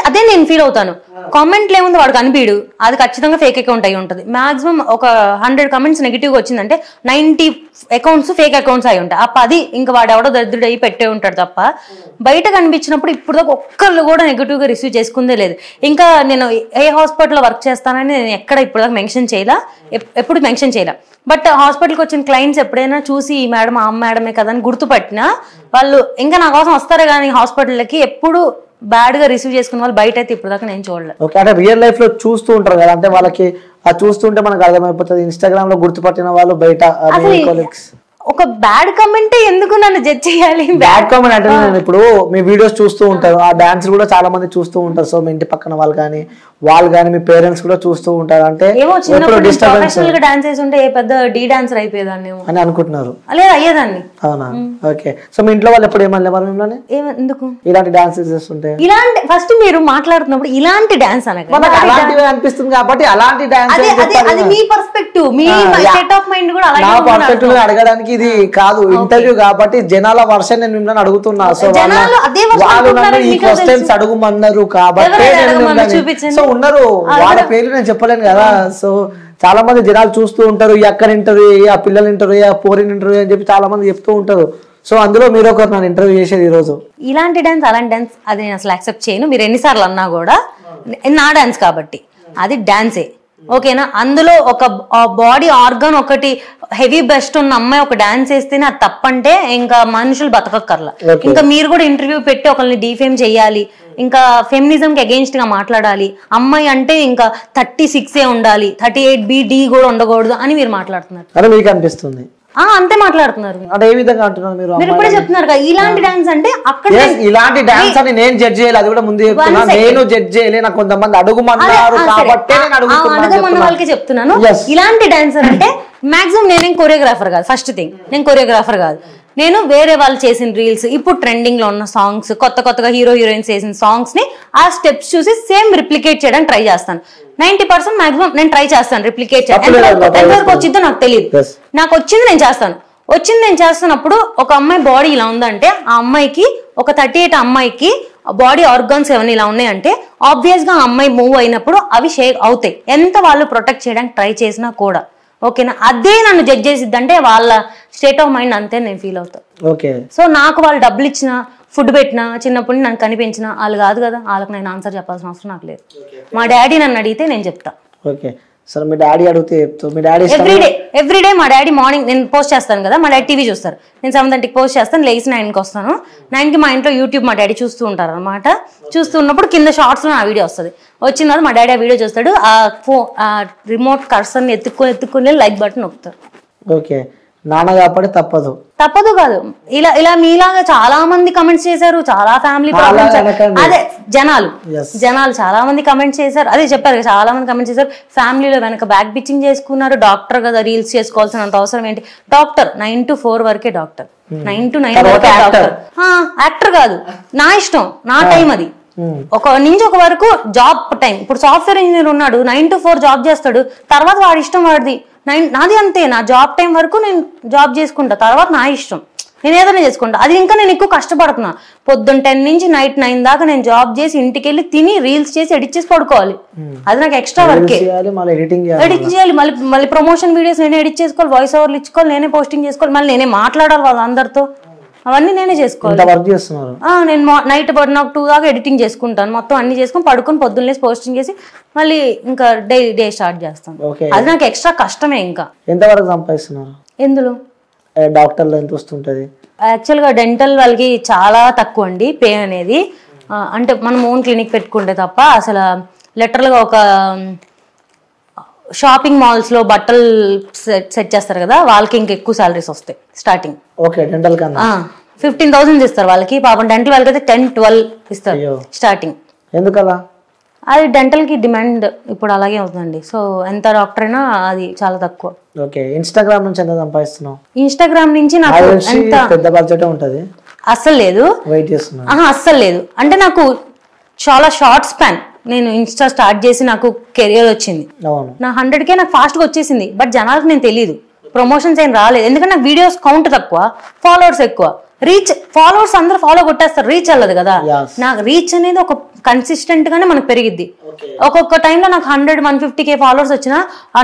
అదే నేను ఫీల్ అవుతాను. కామెంట్లు ఏముంది వాడు కనిపించడు, అది ఖచ్చితంగా ఫేక్ అకౌంట్ అయి ఉంటుంది. మాక్సిమం ఒక 100 కమెంట్స్ నెగిటివ్గా వచ్చిందంటే 90 అకౌంట్స్ ఫేక్ అకౌంట్స్ అయి ఉంటాయి. ఆ 10 ఇంకా వాడు ఎవడో దరిద్రుడు అయ్యి పెట్టే ఉంటాడు తప్ప బయట కనిపించినప్పుడు ఇప్పుడు దాకా ఒక్కళ్ళు కూడా నెగిటివ్గా రిసీవ్ చేసుకుందే లేదు. ఇంకా నేను ఏ హాస్పిటల్లో వర్క్ చేస్తానని నేను ఎక్కడ ఇప్పుడు దాకా మెన్షన్ చేయలే, ఎప్పుడు మెన్షన్ చేయలే. బట్ హాస్పిటల్కి వచ్చిన క్లయింట్స్ ఎప్పుడైనా చూసి ఈ మేడం ఆ మేడమే కదా అని గుర్తుపట్టినా వాళ్ళు ఇంకా నా కోసం వస్తారే కానీ హాస్పిటల్కి ఎప్పుడు బ్యాడ్ గా రిసీవ్ చేసుకున్న వాళ్ళు బయట అయితే ఇప్పుడు దాకా నేను చూడలేదు. ఓకే, అంటే రియల్ లైఫ్ లో చూస్తూ ఉంటారు కదా, అంటే వాళ్ళకి ఆ చూస్తుంటే మనకు అర్థమైపోతుంది. ఇన్స్టాగ్రామ్ లో గుర్తుపట్టిన వాళ్ళు బయట ఒక బ్యాడ్ కమెంట్ ఎందుకు నన్ను జడ్జ్ చేయాలి? బ్యాడ్ కామెంట్ అంటే నేను ఇప్పుడు మీ వీడియోస్ చూస్తూ ఉంటారు, ఆ డాన్స్ కూడా చాలా మంది చూస్తూ ఉంటారు, సో మీ ఇంటి పక్కన వాళ్ళు కానీ మీ పేరెంట్స్ కూడా చూస్తూ ఉంటారు, అంటే డాన్స్ చేసి ఉంటే ఏ పెద్ద డీ డాన్సర్ అయిపోయేదాన్ని అని అనుకుంటున్నారు. లేదు అయ్యేదాన్ని. అవునా? ఓకే, సో మీ ఇంట్లో వాళ్ళు ఎప్పుడు ఏమన్నా మిమ్మల్ని ఎందుకు ఇలాంటి డాన్స్ చేస్తుంటే ఇలాంటి ఫస్ట్ మీరు మాట్లాడుతున్నప్పుడు ఇలాంటి డాన్స్ అలాంటివి అనిపిస్తుంది కాబట్టి అలాంటి డాన్స్ అది మీ పర్స్పెక్టివ్, మీ సెట్ ఆఫ్ మైండ్ కూడా నా పర్స్పెక్టివ్ అడగడానికి ఇది కాదు ఇంటర్వ్యూ కాబట్టి జనాల వర్షన్ నేను మిమ్మల్ని అడుగుతున్నా. సో వాళ్ళు నన్ను ఈ క్వశ్చన్స్ అడుగుమన్నారు కాబట్టి సో ఉన్నారు, వాళ్ళ పేర్లు నేను చెప్పలేను కదా. సో చాలా మంది జనాలు చూస్తూ ఉంటారు, ఈ అక్కని ఇంటర్వ్యూ, ఆ పిల్లలు ఇంటర్వ్యూ, ఆ పోరిన్ ఇంటర్వ్యూ అని చెప్పి చాలా మంది చెప్తూ ఉంటారు. సో అందులో మీరు ఒకరు నన్ను ఇంటర్వ్యూ చేసేది ఈ రోజు. ఇలాంటి డాన్స్ అలాంటి డాన్స్ అది నేను అసలు యాక్సెప్ట్ చేయను. మీరు ఎన్నిసార్లు అన్నా కూడా నా డాన్స్ కాబట్టి అది డాన్సే, ఓకేనా? అందులో ఒక బాడీ ఆర్గన్ ఒకటి హెవీ బెస్ట్ ఉన్న అమ్మాయి ఒక డాన్స్ వేస్తేనే అది తప్పంటే ఇంకా మనుషులు బతకక్కర్లా. ఇంకా మీరు కూడా ఇంటర్వ్యూ పెట్టి ఒకరిని డిఫేమ్ చేయాలి, ఇంకా ఫెమినిజం కి అగేన్స్ట్ గా మాట్లాడాలి, అమ్మాయి అంటే ఇంకా 36 ఉండాలి, 38B కూడా ఉండకూడదు అని మీరు మాట్లాడుతున్నారు. మీకు అనిపిస్తుంది అంతే మాట్లాడుతున్నారు. అంటే ఏ విధంగా అంటున్నారు మీరు? మీరు ఇప్పుడే చెప్తున్నారు కదా ఇలాంటి డాన్స్ అంటే అక్కడ ఇలాంటి డాన్స్ అని నేను జడ్జ్ చేయాలి, అది కూడా ముందు చెప్తున్నా. నేను జడ్జ్ చేయలే, నాకు కొంతమంది అడుగుమన్నారు కాబట్టి అడుగుమన్న వాళ్ళకి చెప్తున్నాను. ఇలాంటి డాన్సర్ అంటే మాక్సిమం నేనేం కొరియోగ్రాఫర్ కాదు. ఫస్ట్ థింగ్ నేను కొరియోగ్రాఫర్ కాదు, నేను వేరే వాళ్ళు చేసిన రీల్స్, ఇప్పుడు ట్రెండింగ్ లో ఉన్న సాంగ్స్, కొత్తగా హీరోయిన్స్ చేసిన సాంగ్స్ ని ఆ స్టెప్స్ చూసి సేమ్ రిప్లికేట్ చేయడానికి ట్రై చేస్తాను. 90% మాక్సిమం నేను ట్రై చేస్తాను రిప్లికేట్ చేయడం. ఎంతవరకు వచ్చిందో నాకు తెలియదు, నాకు వచ్చింది నేను చేస్తాను. నేను చేస్తున్నప్పుడు ఒక అమ్మాయి బాడీ ఇలా ఉందంటే ఆ అమ్మాయికి ఒక 38 అమ్మాయికి బాడీ ఆర్గాన్స్ ఏమైనా ఇలా ఉన్నాయంటే ఆబ్వియస్ గా ఆ అమ్మాయి మూవ్ అయినప్పుడు అవి షేక్ అవుతాయి, ఎంత వాళ్ళు ప్రొటెక్ట్ చేయడానికి ట్రై చేసినా కూడా, ఓకేనా? అదే నన్ను జడ్జ్ చేసిద్ది అంటే వాళ్ళ స్టేట్ ఆఫ్ మైండ్ అంతే నేను ఫీల్ అవుతాను. ఓకే, సో నాకు వాళ్ళు డబ్బులు ఇచ్చినా ఫుడ్ పెట్టినా చిన్నప్పుడు నన్ను కనిపించిన వాళ్ళు కాదు కదా, వాళ్ళకి నేను ఆన్సర్ చెప్పాల్సిన అవసరం నాకు లేదు. మా డాడీ నన్ను అడిగితే నేను చెప్తా. ఓకే, సరే మీ డాడీ అడిగితే చెప్తావు? మీ డాడీ ఎవ్రీడే మా డాడీ మార్నింగ్ నేను పోస్ట్ చేస్తాను కదా, మా డాడీ టీవీ చూస్తారు, నేను 7:30కి పోస్ట్ చేస్తాను, లేచి 9కి వస్తాను. 9కి మా ఇంట్లో యూట్యూబ్ మా డాడీ చూస్తూ ఉంటారు అనమాట. చూస్తున్నప్పుడు కింద షార్ట్స్ లో ఆ వీడియో వస్తుంది. వచ్చిన తర్వాత మా డాడీ ఆ వీడియో చూస్తాడు, ఆ రిమోట్ కర్సర్ని ఎత్తుక్కుని లైక్ బటన్ నొక్కుతారు. ఓకే, నాన్న కాబట్టి తప్పదు కాదు. ఇలా మీలాగా చాలా మంది కమెంట్స్ చేశారు, చాలా ఫ్యామిలీ ప్రాబ్లమ్స్, అదే జనాలు చాలా మంది కమెంట్స్ చేశారు, అదే చెప్పారు చాలా మంది కమెంట్స్ చేశారు. ఫ్యామిలీలో వెనక బ్యాక్ బిచ్చింగ్ చేసుకున్నారు. డాక్టర్ కదా, రీల్స్ చేసుకోవాల్సినంత అవసరం ఏంటి? డాక్టర్ 9 to 4 వరకే డాక్టర్, 9 to 9 వరకే డాక్టర్. యాక్టర్ కాదు, నా ఇష్టం, నా టైం అది. ఒక నుంచి ఒక వరకు జాబ్ టైం. ఇప్పుడు సాఫ్ట్వేర్ ఇంజనీర్ ఉన్నాడు, 9 to 4 జాబ్ చేస్తాడు, తర్వాత వాడి ఇష్టం వాడిది. నాది అంతే, నా జాబ్ టైం వరకు నేను జాబ్ చేసుకుంటా, తర్వాత నా ఇష్టం, నేను ఏదైనా చేసుకుంటా. అది ఇంకా నేను ఎక్కువ కష్టపడుతున్నా. పొద్దున్న 10 నుంచి నైట్ 9 దాకా నేను జాబ్ చేసి ఇంటికి వెళ్ళి తిని రీల్స్ చేసి ఎడిట్ చేసి పడుకోవాలి. అది నాకు ఎక్స్ట్రా వర్కే. ఎడిట్ చేయాలి, మళ్ళీ ప్రమోషన్ వీడియోస్ నేనే ఎడిట్ చేసుకోవాలి, వాయిస్ ఓవర్లు ఇచ్చుకోవాలి, నేనే పోస్టింగ్ చేసుకోవాలి, మళ్ళీ నేనే మాట్లాడాలి వాళ్ళందరితో, అవన్నీ నేనే చేసుకోవాలి. నేను నైట్ నాకు 2 దాకా ఎడిటింగ్ చేసుకుంటాను, మొత్తం అన్ని చేసుకుని పడుకుని పొద్దున్నేసి పోస్టింగ్ చేసి మళ్ళీ ఇంకా డే స్టార్ట్ చేస్తాను. అది నాకు ఎక్స్ట్రా కష్టమే. ఇంకా ఎంతవరకు సంపాదిస్తున్నారు? ఎందులో డాక్టర్లో ఎంత వస్తుంటది? యాక్చువల్గా డెంటల్ వాళ్ళకి చాలా తక్కువ అండి పే అనేది. అంటే మనం ఓన్ క్లినిక్ పెట్టుకుంటే తప్ప అసలు లిటరల్గా ఒక షాపింగ్ మాల్స్ లో బట్టలు సెట్ చేస్తారు కదా, వాళ్ళకి ఇంకా ఎక్కువ సాలరీస్ వస్తాయి స్టార్టింగ్. ఓకే, డెంటల్ కన్నా 15,000 ఇస్తారు వాళ్ళకి. పాపం డెంటల్ వాళ్ళకి అయితే 10-12 ఇస్తారు స్టార్టింగ్. ఎందుకలా? అది డెంటల్ కి డిమాండ్ ఇప్పుడు అలాగే అవుతుందండి. సో ఎంత డాక్టర్ అయినా అది చాలా తక్కువ. ఓకే, ఇన్స్టాగ్రామ్ నుంచి ఎంత సంపాదిస్తున్నావు? ఇన్స్టాగ్రామ్ నుంచి నాకు ఎంత పెద్ద బడ్జెట్ ఉంటది. అస్సలు లేదు, వెయిట్ చేస్తున్నా. అస్సలు లేదు. అంటే నాకు చాలా షార్ట్ స్పాన్, నేను ఇన్స్టా స్టార్ట్ చేసి నాకు కెరియర్ వచ్చింది. నా 100K నాకు ఫాస్ట్ గా వచ్చేసింది. బట్ జనాలకు నేను తెలియదు, ప్రమోషన్స్ ఏం రాలేదు. ఎందుకంటే నాకు వీడియోస్ కౌంట్ తక్కువ, ఫాలోవర్స్ ఎక్కువ. రీచ్, ఫాలోవర్స్ అందరూ ఫాలో కొట్టేస్తారు, రీచ్ వెళ్ళదు కదా. నాకు రీచ్ అనేది ఒక కన్సిస్టెంట్ గానే మనకు పెరిగిద్ది. ఒక్కొక్క టైంలో నాకు 100-150K ఫాలోవర్స్ వచ్చినా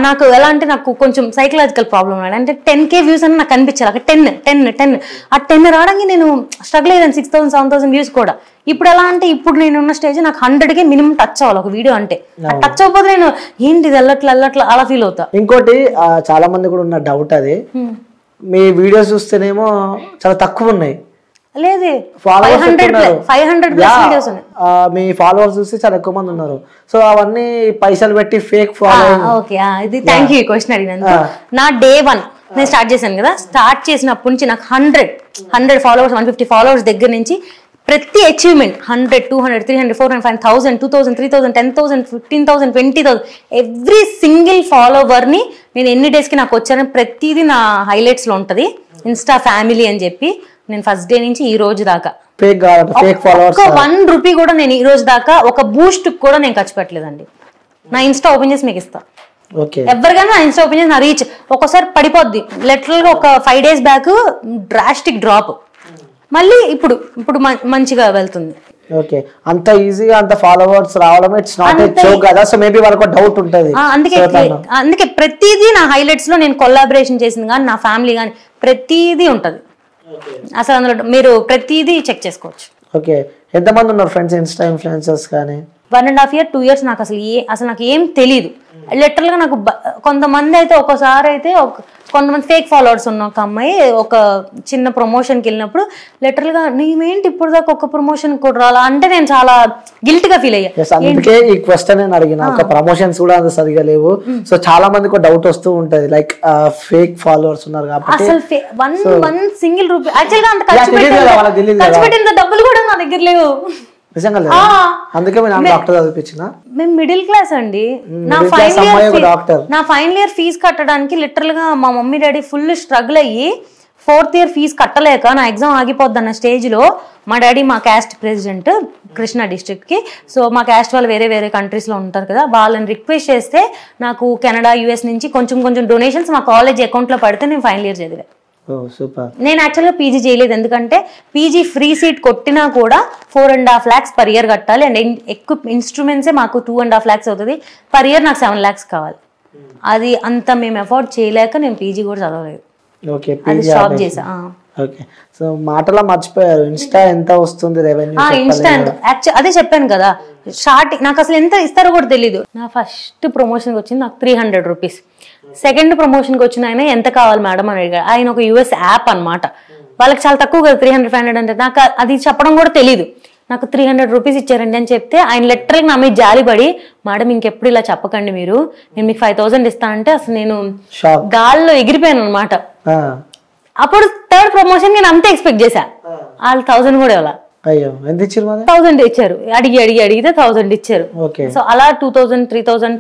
నాకు ఎలా అంటే నాకు కొంచెం సైకలాజికల్ ప్రాబ్లమ్ అంటే 10K వ్యూస్ అని నాకు కనిపించాలి. అక్కడ 10 ఆ 10 రావడానికి నేను స్ట్రగుల్ అయ్యాను. 6,000-7,000 వ్యూస్ కూడా. ఇప్పుడు ఎలా అంటే ఇప్పుడు నేను ఉన్న స్టేజ్ నాకు 100K మినిమం టచ్ అవ్వాలి ఒక వీడియో అంటే. టచ్ అవ్వకపోతే నేను ఏంటి వెళ్ళట్లా అలా ఫీల్ అవుతా. ఇంకోటి చాలా మంది కూడా ఉన్న డౌట్, అది మీ వీడియోస్ చూస్తేనేమో చాలా తక్కువ ఉన్నాయి. లేదే, 500 వీడియోస్ ఉన్నాయి. మీ ఫాలోవర్స్ చూస్తే చాలా ఎక్కువ మంది ఉన్నారు. సో అవన్నీ పైసలు పెట్టి ఫేక్ ఫాలోయింగ్. ఓకే, ఇది థ్యాంక్ యూ క్వశ్చన్ అడిగినందుకు. నా డే 1 నేను స్టార్ట్ చేశాను కదా, స్టార్ట్ చేసినప్పటి నుంచి నాకు 100 ఫాలోవర్స్, 150 ఫాలోవర్స్ దగ్గర నుంచి ప్రతి అచీవ్మెంట్ 100, 200, 300, 400, 5,000, 2,000, 3,000, 10,000, 15,000, 20,000 ఎవ్రీ సింగిల్ ఫాలోవర్ ని నేను ఎన్ని డేస్ కి నాకు వచ్చానని ప్రతిదీ నా హైలైట్స్ లో ఉంటది. ఇన్స్టా ఫ్యామిలీ అని చెప్పి నేను ఫస్ట్ డే నుంచి ఈ రోజు దాకా ₹1 కూడా నేను ఈ రోజు దాకా ఒక బూస్ట్ కూడా నేను ఖర్చు పెట్టలేదండి. నా ఇన్స్టా ఓపెన్ చేసి మీకు ఇస్తా. ఎవరికైనా నా ఇన్స్టా ఓపెన్ చేసి నా రీచ్ ఒక్కోసారి పడిపోద్ది. లిటరల్ గా ఒక 5 days బ్యాక్ డ్రాస్టిక్ డ్రాప్, మళ్ళీ ఇప్పుడు మంచిగా వెళ్తుంది. ఓకే, అంత ఈజీగా అంత ఫాలోవర్స్ రావడం ఇట్స్ నాట్ ఏ జోక్ కదా. సో మేబీ వాళ్ళకి డౌట్ ఉంటది. అందుకే ప్రతిదీ నా హైలైట్స్ లో నేను కొలాబరేషన్ చేసింది కానీ నా ఫ్యామిలీ కానీ ప్రతిదీ ఉంటది. అసలు అందులో మీరు ప్రతిదీ చెక్ చేసుకోవచ్చు. ఓకే, ఎంతమంది ఉన్నారు ఫ్రెండ్స్ ఇన్స్టా ఇన్ఫ్లుయెన్సర్స్ కానీ? 1.5 year 2 years నాకు అసలు నాకు ఏం తెలియదు. లిటరల్ గా నాకు కొంతమంది అయితే ఒక్కోసారి అయితే కొంతమంది ఫేక్ ఫాలోవర్స్ ఉన్న ఒక అమ్మాయి ఒక చిన్న ప్రమోషన్కి వెళ్ళినప్పుడు లిటరల్ గా నేనేంటి ఇప్పుడు దాకా ఒక ప్రమోషన్ కూడా రాలా అంటే నేను చాలా గిల్ట్ గా ఫీల్ అయ్యా. అందుకే ఈ క్వశ్చన్ నేను అడిగిన. ఒక ప్రమోషన్స్ కూడా అంత సరిగా లేవు. సో చాలా మందికి డౌట్ వస్తూ ఉంటది, లైక్ ఫేక్ ఫాలోవర్స్ ఉన్నారు కాబట్టి. అసలు వన్ సింగిల్ రూపీ యాక్చువల్ గా అంత ఖర్చు పెట్టిన డబ్బులు కూడా నా దగ్గర లేవు. నిజంగా అందుకే డాక్టర్ చదివించిన. మేము మిడిల్ క్లాస్ అండి. నా ఫైనల్ ఇయర్ ఫీజు కట్టడానికి లిటరల్ గా మా మమ్మీ డాడీ ఫుల్ స్ట్రగుల్ అయ్యి 4th year ఫీజు కట్టలేక నా ఎగ్జామ్ ఆగిపోద్ది అన్న స్టేజ్ లో మా డాడీ మా క్యాస్ట్ ప్రెసిడెంట్ కృష్ణా డిస్ట్రిక్ట్ కి. సో మా క్యాస్ట్ వాళ్ళు వేరే కంట్రీస్ లో ఉంటారు కదా, వాళ్ళని రిక్వెస్ట్ చేస్తే నాకు కెనడా US నుంచి కొంచెం డొనేషన్స్ మా కాలేజ్ అకౌంట్ లో పడితే నేను ఫైనల్ ఇయర్ చదివా. నేను యాక్చువల్గా పీజీ చేయలేదు, ఎందుకంటే పీజీ ఫ్రీ సీట్ కొట్టినా కూడా 4.5 lakhs per year కట్టాలి. అండ్ ఎక్కువ ఇన్స్ట్రుమెంట్సే మాకు 2.5 lakhs అవుతుంది. per year నాకు 7 lakhs కావాలి. అది అంత మేము అఫోర్డ్ చేయలేక నేను పీజీ కూడా చదవలేదు. అది స్టాప్ చేసా. ఓకే, సో మాటలా మర్చిపోయారు, ఇన్స్టా ఎంత వస్తుంది రెవెన్యూ? ఇన్స్టా అదే చెప్పాను కదా, స్టార్టింగ్ నాకు అసలు ఎంత ఇస్తారో కూడా తెలీదు. నా ఫస్ట్ ప్రమోషన్ వచ్చింది నాకు 300 rupees. సెకండ్ ప్రమోషన్కి వచ్చిన ఆయన ఎంత కావాలి మేడం అని అడిగాడు. ఆయన ఒక US యాప్ అనమాట, వాళ్ళకి చాలా తక్కువ కదా 300-500 అంటే. నాకు అది చెప్పడం కూడా తెలీదు. నాకు 300 rupees ఇచ్చారండి అని చెప్తే ఆయన లిటరల్గా నా మీద జాలిపడి, మేడం ఇంకెప్పుడు ఇలా చెప్పకండి మీరు, నేను మీకు 5,000 ఇస్తానంటే అసలు నేను గాల్లో ఎగిరిపోయాను అనమాట. అప్పుడు థర్డ్ ప్రమోషన్ నేను అంతే ఎక్స్పెక్ట్ చేశా, వాళ్ళు 1000 కూడా ఇవ్వాల. 1000 ఇచ్చారు. అడిగితే 1000 ఇచ్చారు. సో అలా 2,000, 3,000,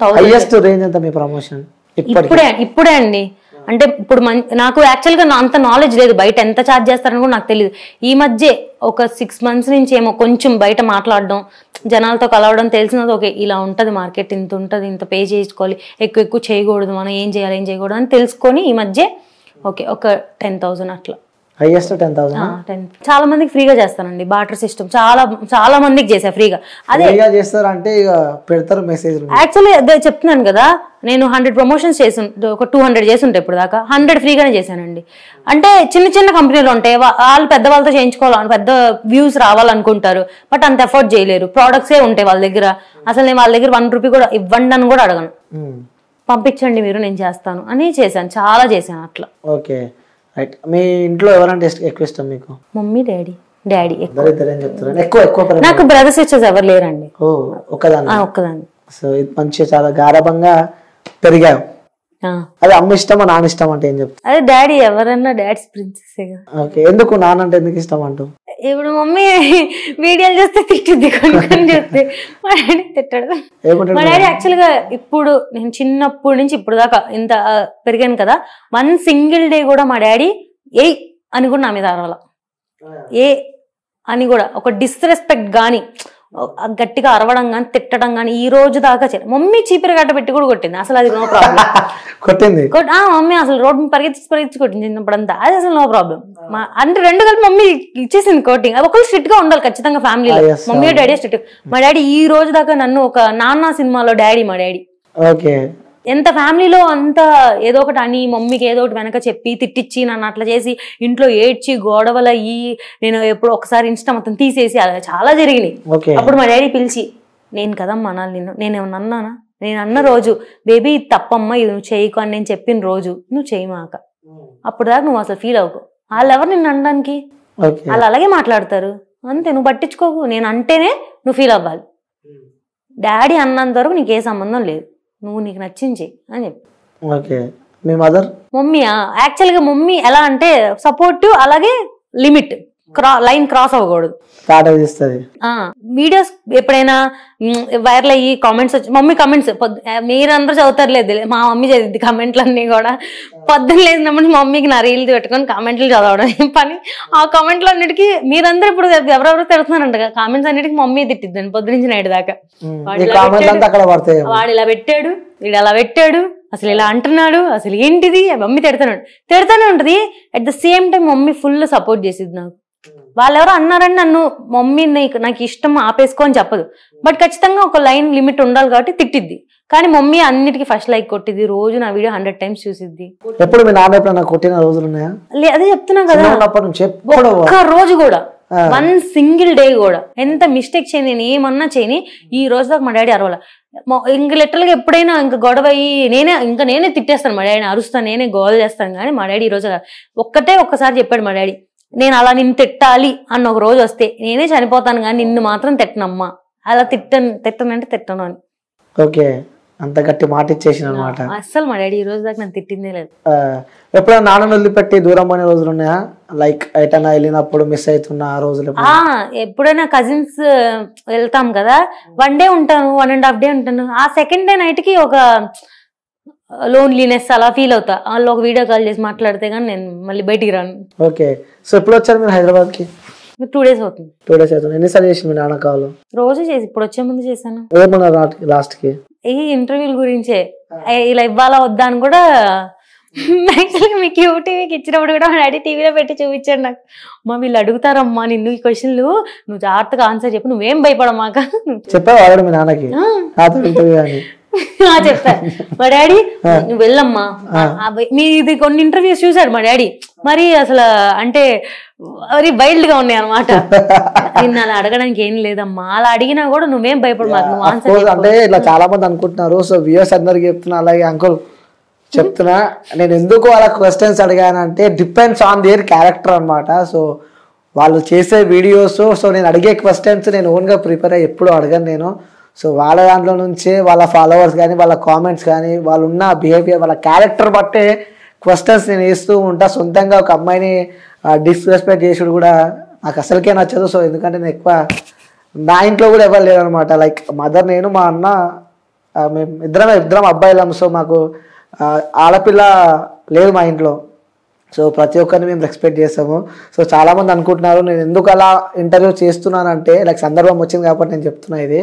ఇప్పుడే అండి. అంటే ఇప్పుడు నాకు యాక్చువల్ గా అంత నాలెడ్జ్ లేదు, బయట ఎంత ఛార్జ్ చేస్తారని కూడా నాకు తెలియదు. ఈ మధ్య ఒక 6 months నుంచి ఏమో కొంచెం బయట మాట్లాడడం, జనాలతో కలవడం తెలిసినది. ఓకే, ఇలా ఉంటది మార్కెట్, ఇంత ఉంటది, ఇంత పే చేసుకోవాలి, ఎక్కువ చేయకూడదు, మనం ఏం చేయకూడదు అని తెలుసుకొని ఈ మధ్య ఓకే ఒక 10,000 అట్లా. చాలా మందికి ఫ్రీగా చేస్తానండి, బార్టర్ సిస్టమ్ చాలా మందికి చేసా ఫ్రీగా. అదే చేస్తారంటే పెడతారు మెసేజ్. యాక్చువల్లీ అదే చెప్తున్నాను కదా, నేను 100 ప్రమోషన్స్ చేసి ఒక 200 చేసి ఉంటాయి ఇప్పుడు దాకా. 100 ఫ్రీగానే చేశానండి. అంటే చిన్న కంపెనీలు ఉంటాయి, వాళ్ళు పెద్దవాళ్ళతో చేయించుకోవాలి, పెద్ద వ్యూస్ రావాలనుకుంటారు, బట్ అంత ఎఫోర్డ్ చేయలేరు. ప్రోడక్ట్సే ఉంటాయి వాళ్ళ దగ్గర. అసలు నేను వాళ్ళ దగ్గర 1 రూపీ కూడా ఇవ్వండి అని కూడా అడగను, పంపించండి మీరు నేను చేస్తాను అని చేశాను. చాలా చేశాను అట్లా. Okay, right. మీ ఇంట్లో ఎవరంటే ఎక్కువ ఇష్టం మీకు? మమ్మీ, డాడీ ఎక్కువ. నాకు బ్రదర్స్ సిస్టర్స్ ఎవరు లేరండి. ఒక్కదాన్ని. సో ఇది మంచిగా చాలా గారభంగా పెరిగావు. అది అమ్మ ఇష్టమా నాన్న ఇష్టం అంటే ఏం చెప్తా? అదే డాడీ, ఎవరన్నా డాడీస్ ప్రిన్సెస్. ఓకే, ఎందుకు నాన్న అంటే ఎందుకు ఇష్టం అంటూ? ఇప్పుడు మమ్మీ వీడియోలు చూస్తే తిట్టుద్ది, కొన్ని చూస్తే మా డాడీ తిట్టాడు. మా డాడీ యాక్చువల్గా ఇప్పుడు నేను చిన్నప్పటి నుంచి ఇప్పుడు దాకా ఇంత పెరిగాను కదా, 1 సింగిల్ డే కూడా మా డాడీ ఏ అని కూడా నా మీద అరవాల, ఏ అని కూడా ఒక డిస్రెస్పెక్ట్ కానీ గట్టిగా అరవడం కానీ తిట్టడం కానీ ఈ రోజు దాకా మమ్మీ చీపిరి గడ్డ పెట్టి కూడా కొట్టింది, అసలు అది నో ప్రాబ్లం. కొట్టింది మమ్మీ అసలు రోడ్డు పరిగెత్తి కొట్టింది చిన్నప్పుడంతా, అది అసలు నో ప్రాబ్లం. అంటే 2 కలిపి మమ్మీ ఇచ్చేసింది కోటింగ్. ఒకళ్ళు స్ట్రిక్ట్ గా ఉండాలి ఖచ్చితంగా ఫ్యామిలీలో, మమ్మీ డాడీ స్ట్రిక్ట్. మా డాడీ ఈ రోజు దాకా నన్ను ఒక నాన్న సినిమాలో డాడీ, మా డాడీ ఎంత ఫ్యామిలీలో అంత ఏదో ఒకటి అని మమ్మీకి ఏదో ఒకటి వెనక చెప్పి తిట్టించి నన్ను అట్లా చేసి ఇంట్లో ఏడ్చి గొడవలు అయ్యి నేను ఎప్పుడు ఒకసారి ఇన్స్టా మొత్తం తీసేసి అలా చాలా జరిగినాయి. అప్పుడు మా డాడీ పిలిచి నేను కదమ్మా అనాలి నేనేమన్నా అన్నానా, నేను అన్న రోజు బేబీ ఇది తప్పమ్మా ఇది నువ్వు చేయకు అని నేను చెప్పిన రోజు నువ్వు చేయమాక, అప్పుడు దాకా నువ్వు అసలు ఫీల్ అవ్వకు, వాళ్ళు ఎవరు నిన్ను అనడానికి, వాళ్ళు అలాగే మాట్లాడతారు అంతే, నువ్వు పట్టించుకోకు, నేను అంటేనే నువ్వు ఫీల్ అవ్వాలి, డాడీ అన్నంత వరకు నీకు ఏ సంబంధం లేదు, నువ్వు నీకు నచ్చింది అని చెప్పి. మమ్మీ యాక్చువల్గా మమ్మీ ఎలా అంటే సపోర్టివ్, అలాగే లిమిట్, లైన్ క్రాస్ అవ్వకూడదు. వీడియోస్ ఎప్పుడైనా వైరల్ అయ్యి కామెంట్స్ వచ్చి మమ్మీ కామెంట్స్ మీరందరూ చదువుతారు లేదు, మా మమ్మీ చదివింది కామెంట్లు అన్ని కూడా. పొద్దున్న లేచినప్పుడు మమ్మీకి నా రీల్ పెట్టుకొని కామెంట్లు చదవడం పని. ఆ కామెంట్లు అన్నిటికీ మీరందరూ ఇప్పుడు ఎవరెవరో తిడుతున్నారంట, కామెంట్స్ అన్నిటికీ మమ్మీ తిట్టిద్దాన్ని పొద్దు నుంచి నైట్ దాకా. వాడు ఇలా పెట్టాడు, వీడు అలా పెట్టాడు, అసలు ఇలా అంటున్నాడు, అసలు ఏంటిది, మమ్మీ తిడతానే ఉంటది. At the same time mummy full support చేసిద్ది నాకు. వాళ్ళెవరో అన్నారని నన్ను మమ్మీ నాకు ఇష్టం ఆపేసుకో అని చెప్పదు, బట్ ఖచ్చితంగా ఒక లైన్ లిమిట్ ఉండాలి కాబట్టి తిట్టిద్ది. కానీ మమ్మీ అన్నిటికీ ఫస్ట్ లైక్ కొట్టిద్ది, రోజు నా వీడియో 100 times చూసిద్ది. అదే చెప్తున్నా కదా, ఒక్క రోజు కూడా 1 సింగిల్ డే కూడా ఎంత మిస్టేక్ చేయని, నేను ఏమన్నా చేయని ఈ రోజు దాకా మా డాడీ అరవాల. ఇంక లిటరల్ గా ఎప్పుడైనా ఇంకా గొడవ అయ్యి నేనే తిట్టేస్తాను మా డాడీని, అరుస్తాను, నేనే గోల్ చేస్తాను. కానీ మా డాడీ ఈ రోజు ఒక్కసారి చెప్పాడు మా డాడీ, నేను అలా నిన్ను తిట్టాలి అన్న ఒక రోజు వస్తే నేనే చనిపోతాను కానీ నిన్ను మాత్రం తిట్టనమ్మా, అలా తిట్టనంటే తిట్టను అని. ఓకే, అంత గట్టి మాట ఇచ్చేసిన అనమాట. అస్సలు మా డాడీ ఈ రోజు దాకా నన్ను తిట్టిందే లేదు. ఎప్పుడైనా నాన్నను వదిలిపెట్టి దూరం అనే రోజులు ఉన్నాయా? లైక్ ఎటైనా వెళ్ళినప్పుడు మిస్ అవుతున్న ఆ రోజులు? ఎప్పుడైనా కజిన్స్ వెళ్తాం కదా, 1 day ఉంటాను, 1.5 day ఉంటాను. ఆ 2nd day నైట్ కి ఒక లోన్లీనెస్ అలా ఫీల్ అవుతా. వాళ్ళు ఒక వీడియో కాల్ చేసి మాట్లాడితే కానీ నేను మళ్ళీ బయటికి రాను. ఓకే, సో ఎప్పుడు వచ్చారు మీరు హైదరాబాద్ కి? 2 days అవుతుంది. 2 days అవుతుంది. ఎన్నిసార్లు చేసి మీ నాన్న కాల్? రోజు చేసి, ఇప్పుడు వచ్చే ముందు చేశాను. ఏమన్నా లాస్ట్ కి? ఈ ఇంటర్వ్యూల గురించే, ఇలా ఇవ్వాలా వద్దా అని కూడా. యాక్చువల్గా మీకు యూటీవీకి ఇచ్చినప్పుడు కూడా మా డాడీ టీవీలో పెట్టి చూపించాడు నాకు, అమ్మా వీళ్ళు అడుగుతారమ్మా నిన్ను ఈ క్వశ్చన్లు, నువ్వు జాగ్రత్తగా ఆన్సర్ చెప్పు, నువ్వేం భయపడమాక చెప్పావు మీ నాన్నకి చెప్పా. మా డాడీ నువ్వు వెళ్ళమ్మా, మీది కొన్ని ఇంటర్వ్యూస్ చూసాడు మా డాడీ, మరి అసలు అంటే మరి వైల్డ్ గా ఉన్నాయి అనమాట. నిన్ను అలా అడగడానికి ఏం లేదమ్మా, అలా అడిగినా కూడా నువ్వేం భయపడమాక, నువ్వు ఆన్సర్. అంటే ఇట్లా చాలా మంది అనుకుంటున్నారు, సో వ్యూయర్స్ అందరికి చెప్తున్నా, అలాగే అంకుల్ చెప్తున్నా, నేను ఎందుకు అలా క్వశ్చన్స్ అడిగానంటే డిపెండ్స్ ఆన్ దేర్ క్యారెక్టర్ అనమాట. సో వాళ్ళు చేసే వీడియోస్, సో నేను అడిగే క్వశ్చన్స్ నేను ఓన్గా ప్రిపేర్ అయ్యి ఎప్పుడు అడగను నేను. సో వాళ్ళ దాంట్లో నుంచే వాళ్ళ ఫాలోవర్స్ కానీ, వాళ్ళ కామెంట్స్ కానీ, వాళ్ళు ఉన్న బిహేవియర్, వాళ్ళ క్యారెక్టర్ బట్టే క్వశ్చన్స్ నేను వేస్తూ ఉంటా. సొంతంగా ఒక అమ్మాయిని డిస్రెస్పెక్ట్ చేసుడు కూడా నాకు అసలుకే నచ్చదు. సో ఎందుకంటే నేను ఎక్కువ, నా ఇంట్లో కూడా ఎవరు లేరనమాట. లైక్ మదర్, నేను, మా అన్న, మేము ఇద్దరం అబ్బాయిలం. సో మాకు ఆడపిల్ల లేదు మా ఇంట్లో. సో ప్రతి ఒక్కరిని మేము రెస్పెక్ట్ చేస్తాము. సో చాలామంది అనుకుంటున్నారు నేను ఎందుకు అలా ఇంటర్వ్యూ చేస్తున్నానంటే, లైక్ సందర్భం వచ్చింది కాబట్టి నేను చెప్తున్నా, ఇది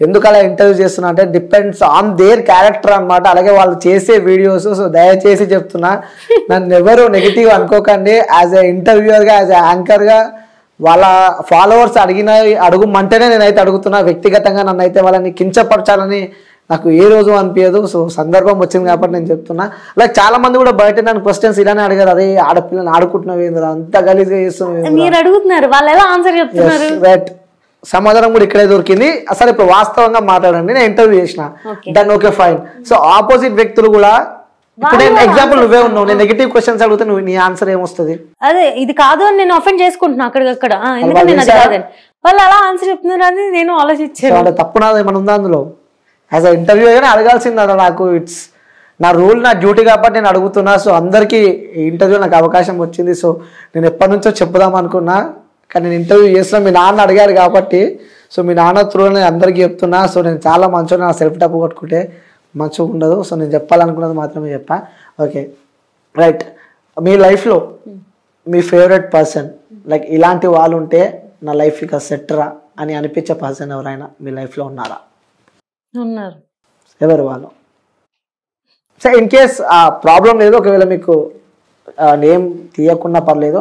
ఎందుకు అలా ఇంటర్వ్యూ చేస్తున్నా అంటే డిపెండ్స్ ఆన్ దేర్ క్యారెక్టర్ అనమాట, అలాగే వాళ్ళు చేసే వీడియోస్. సో దయచేసి చెప్తున్నా, నన్ను ఎవరు నెగిటివ్ అనుకోకండి. యాజ్ ఏ ఇంటర్వ్యూయర్గా, యాజ్ ఏ యాంకర్గా వాళ్ళ ఫాలోవర్స్ అడుగుమంటేనే నేనైతే అడుగుతున్నా. వ్యక్తిగతంగా నన్ను అయితే వాళ్ళని కించపరచాలని నాకు ఏ రోజు అనిపించదు. సో సందర్భం వచ్చింది కాబట్టి నేను చెప్తున్నా. లైక్ చాలా మంది కూడా బయట నన్ను క్వశ్చన్స్ ఇలానే అడిగారు, అదే ఆడపిల్లని ఆడుకుంటున్నావు ఏంద్రా, అంత గలీజ్గా చేస్తున్నావు. సమాధానం కూడా ఇక్కడే దొరికింది. అసలు ఇప్పుడు వాస్తవంగా మాట్లాడండి, నేను ఇంటర్వ్యూ చేసిన దాన్ని, ఓకే ఫైన్. సో ఆపోజిట్ వ్యక్తులు కూడా, ఇప్పుడు నేను ఎగ్జాంపుల్ నువ్వే ఉన్నావు, నేను నెగిటివ్ క్వశ్చన్స్ అడిగితే నువ్వు నీ ఆన్సర్ ఏమొస్తుంది? అదే ఇది కాదు అని నేను అఫెండ్ చేసుకుంటున్నా అక్కడికక్కడ, ఎందుకంటే నేను అది కాదని వాళ్ళు అలా ఆన్సర్ చెప్తున్నారు అని నేను ఆలోచించాను. తప్పు నాది ఏమైనా ఉందా అందులో? యాజ్ అ ఇంటర్వ్యూ అయినా అడగాల్సింది అలా, నాకు ఇట్స్ నా రూల్, నా డ్యూటీ కాబట్టి నేను అడుగుతున్నా. సో అందరికీ ఇంటర్వ్యూ నాకు అవకాశం వచ్చింది. సో నేను ఎప్పటి నుంచో చెప్పుదాం అనుకున్నా, కానీ నేను ఇంటర్వ్యూ చేస్తున్నా, మీ నాన్న అడిగారు కాబట్టి సో మీ నాన్న త్రూ నేను అందరికీ చెప్తున్నా. సో నేను చాలా మంచిగా నా సెల్ఫ్ డబ్బు కొట్టుకుంటే మంచిగా ఉండదు. సో నేను చెప్పాలనుకున్నది మాత్రమే చెప్పా. Okay right. మీ లైఫ్లో మీ ఫేవరెట్ పర్సన్ లైక్ ఇలాంటి వాళ్ళు ఉంటే నా లైఫ్ ఇక సెట్రా అని అనిపించే పర్సన్ ఎవరైనా మీ లైఫ్లో ఉన్నారా? ఉన్నారు. ఎవరు వాళ్ళు? సో ఇన్ కేస్ ఆ ప్రాబ్లం లేదు, ఒకవేళ మీకు నేమ్ తీయకుండా పర్లేదు,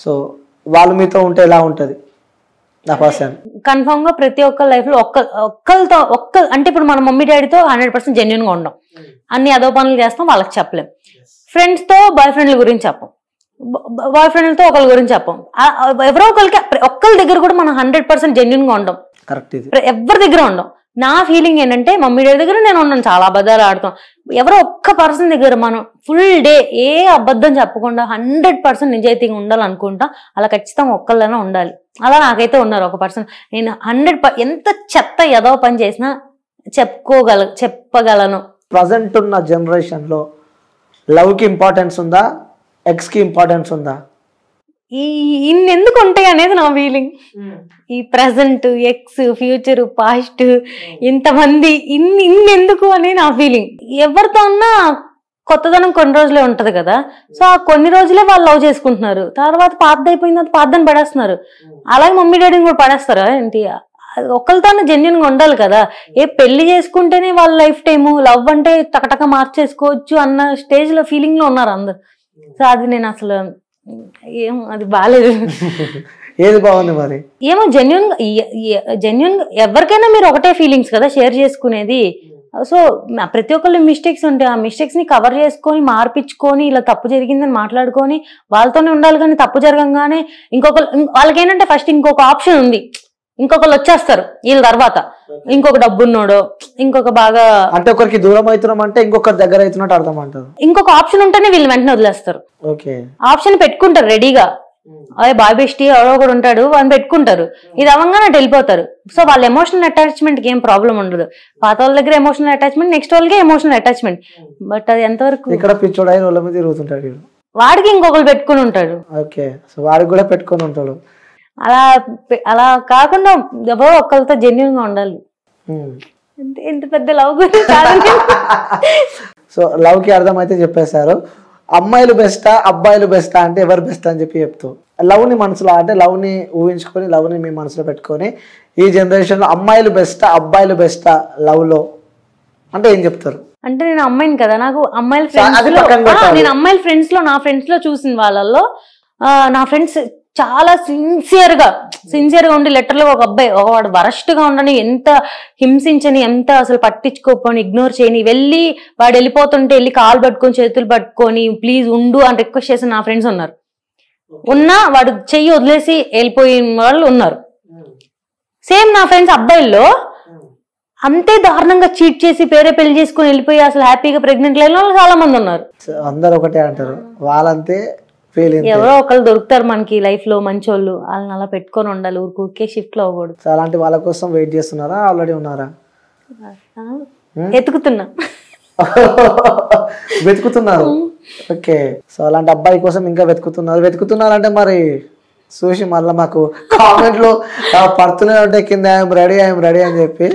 సో వాళ్ళు మీతో ఉంటే ఎలా ఉంటుంది నా పర్సన్? కన్ఫర్మ్ గా ప్రతి ఒక్క లైఫ్ లో ఒక్కరితో అంటే ఇప్పుడు మన మమ్మీ డాడీతో 100% జెన్యున్ గా ఉండం, అన్ని అదో పనులు చేస్తాం, వాళ్ళకి చెప్పలేం. ఫ్రెండ్స్ తో బాయ్ ఫ్రెండ్ల గురించి చెప్పం, బాయ్ ఫ్రెండ్లతో ఒకరి గురించి చెప్పం, ఎవరో ఒకరికి ఒక్కరి దగ్గర కూడా మనం 100% జెన్యున్ గా ఉండం. కరెక్ట్. ఇది ఎవరి దగ్గర ఉండం. నా ఫీలింగ్ ఏంటంటే మమ్మీ డాడీ దగ్గర నేను ఉన్నాను, చాలా అబద్ధాలు ఆడతాం. ఎవరో ఒక్క పర్సన్ దగ్గర మనం ఫుల్ డే ఏ అబద్ధం చెప్పకుండా 100% నిజాయితీగా ఉండాలనుకుంటా, అలా ఖచ్చితంగా ఒక్కళ్ళైనా ఉండాలి. అలా నాకైతే ఉన్నారు ఒక పర్సన్. నేను 100 ఎంత చెత్త ఏదో పని చేసినా చెప్పగలను. ప్రజెంట్ ఉన్న జనరేషన్లో లవ్కి ఇంపార్టెన్స్ ఉందా, ఎక్స్కి ఇంపార్టెన్స్ ఉందా? ఇన్నెందుకు ఉంటాయి అనేది నా ఫీలింగ్. ఈ ప్రెసెంట్, ఎక్స్, ఫ్యూచర్, పాస్ట్, ఇంతమంది ఇన్నెందుకు అని నా ఫీలింగ్. ఎవరితో అన్నా కొత్తదనం కొన్ని రోజులే ఉంటది కదా, సో ఆ కొన్ని రోజులే వాళ్ళు లవ్ చేసుకుంటున్నారు, తర్వాత పాతది అయిపోయిన తర్వాత పాతదని పడేస్తున్నారు. అలాగే మమ్మీ డాడీని కూడా పడేస్తారా ఏంటి? ఒకరితోనే జెన్యున్ గా ఉండాలి కదా. పెళ్లి చేసుకుంటేనే వాళ్ళ లైఫ్ టైము, లవ్ అంటే టకటక మార్చేసుకోవచ్చు అన్న స్టేజ్ లో ఫీలింగ్ లో ఉన్నారు అందరు. సో అది నేను అసలు అది బాగాలేదు. ఏది బాగుంది మరి? ఏమో జెన్యున్ గా ఎవరికైనా మీరు ఒకటే ఫీలింగ్స్ కదా షేర్ చేసుకునేది. సో ప్రతి ఒక్కళ్ళు మిస్టేక్స్ ఉంటాయి, ఆ మిస్టేక్స్ ని కవర్ చేసుకొని మార్పించుకొని ఇలా తప్పు జరిగిందని మాట్లాడుకొని వాళ్ళతోనే ఉండాలి. కానీ తప్పు జరగంగానే వాళ్ళకి ఏంటంటే ఫస్ట్ ఇంకొక ఆప్షన్ ఉంది, ఇంకొకళ్ళు వచ్చేస్తారు వీళ్ళ తర్వాత, ఇంకొక డబ్బున్నోడో ఇంకొక బాగా అంటే ఒకరికి దూరం అవుతున్నాం అంటే ఇంకొకరి దగ్గర అవుతున్నట్టు అర్థం అంటారు. ఇంకొక ఆప్షన్ ఉంటేనే వీళ్ళు వెంటనే వదిలేస్తారు. ఆప్షన్ పెట్టుకుంటారు రెడీగా, అదే బాయ్ బెస్టీ ఎవరో ఒకడు ఉంటాడు వాళ్ళు పెట్టుకుంటారు, ఇది అవ్వగానే వెళ్ళిపోతారు. సో వాళ్ళ ఎమోషనల్ అటాచ్మెంట్ కి ఏం ప్రాబ్లం ఉండదు. పాత వాళ్ళ దగ్గర ఎమోషనల్ అటాచ్మెంట్, నెక్స్ట్ వాళ్ళకి ఎమోషనల్ అటాచ్మెంట్. బట్ అది ఎంతవరకు ఇక్కడ పిచ్చోడాయి వాళ్ళ మీద తిరుగుతుంటాడు, వాడికి ఇంకొకరు పెట్టుకుని ఉంటాడు. ఓకే, సో వాడికి కూడా పెట్టుకుని ఉంటాడు. అలా కాకుండా ఎవరో ఒక్కరితో జెన్యున్ గా ఉండాలి. ఎంత పెద్ద లవ్ గురించి. సో లవ్ కి అర్థం అయితే చెప్పేశారు. అమ్మాయిలు బెస్టా అబ్బాయిలు బెస్టా అంటే ఎవరు బెస్ట్ అని చెప్తూ లవ్ ని మనసులో అంటే లవ్ ని ఊహించుకొని లవ్ ని మీ మనసులో పెట్టుకొని ఈ జనరేషన్ లో అమ్మాయిలు బెస్టా అబ్బాయిలు బెస్టా లవ్ లో అంటే ఏం చెప్తారు? అంటే నేను అమ్మాయిని కదా, నాకు అమ్మాయిల ఫ్రెండ్స్ లో నా ఫ్రెండ్స్ లో చూసిన వాళ్ళల్లో నా ఫ్రెండ్స్ చాలా సిన్సియర్ గా ఉండి లెటర్లో ఒక అబ్బాయి వాడు వరస్ట్ గా ఉండని, ఎంత హింసించని, ఎంత అసలు పట్టించుకోకపోని, ఇగ్నోర్ చేయని, వెళ్ళి వాడు వెళ్ళిపోతుంటే వెళ్ళి కాలు పట్టుకొని చేతులు పట్టుకొని ప్లీజ్ ఉండు అని రిక్వెస్ట్ చేసిన నా ఫ్రెండ్స్ ఉన్నారు. వాడు చెయ్యి వదిలేసి వెళ్ళిపోయిన వాళ్ళు ఉన్నారు. సేమ్ నా ఫ్రెండ్స్ అబ్బాయిల్లో అంతే దారుణంగా చీట్ చేసి పేరే పెళ్లి చేసుకుని వెళ్ళిపోయి అసలు హ్యాపీగా ప్రెగ్నెంట్ లేని వాళ్ళు చాలా మంది ఉన్నారు. అందరు ఒకటే అంటారు, వాళ్ళంతే ఎవరో ఒకళ్ళు దొరుకుతారు మనకి లైఫ్ లో మంచోళ్ళు, వాళ్ళని అలా పెట్టుకొని ఉండాలి, ఊరికే షిఫ్ట్ లో అవ్వకూడదు. అలాంటి వాళ్ళ కోసం వెయిట్ చేస్తున్నారా, ఆల్రెడీ ఉన్నారా? వెతుకుతున్నారు. ఓకే, సో అలాంటి అబ్బాయి కోసం ఇంకా వెతుకుతున్నారంటే మరి చూసి మళ్ళీ మాకు కామెంట్ లో పడుతూనే ఉంటే కింద ఐఎమ్ రెడీ అని చెప్పి.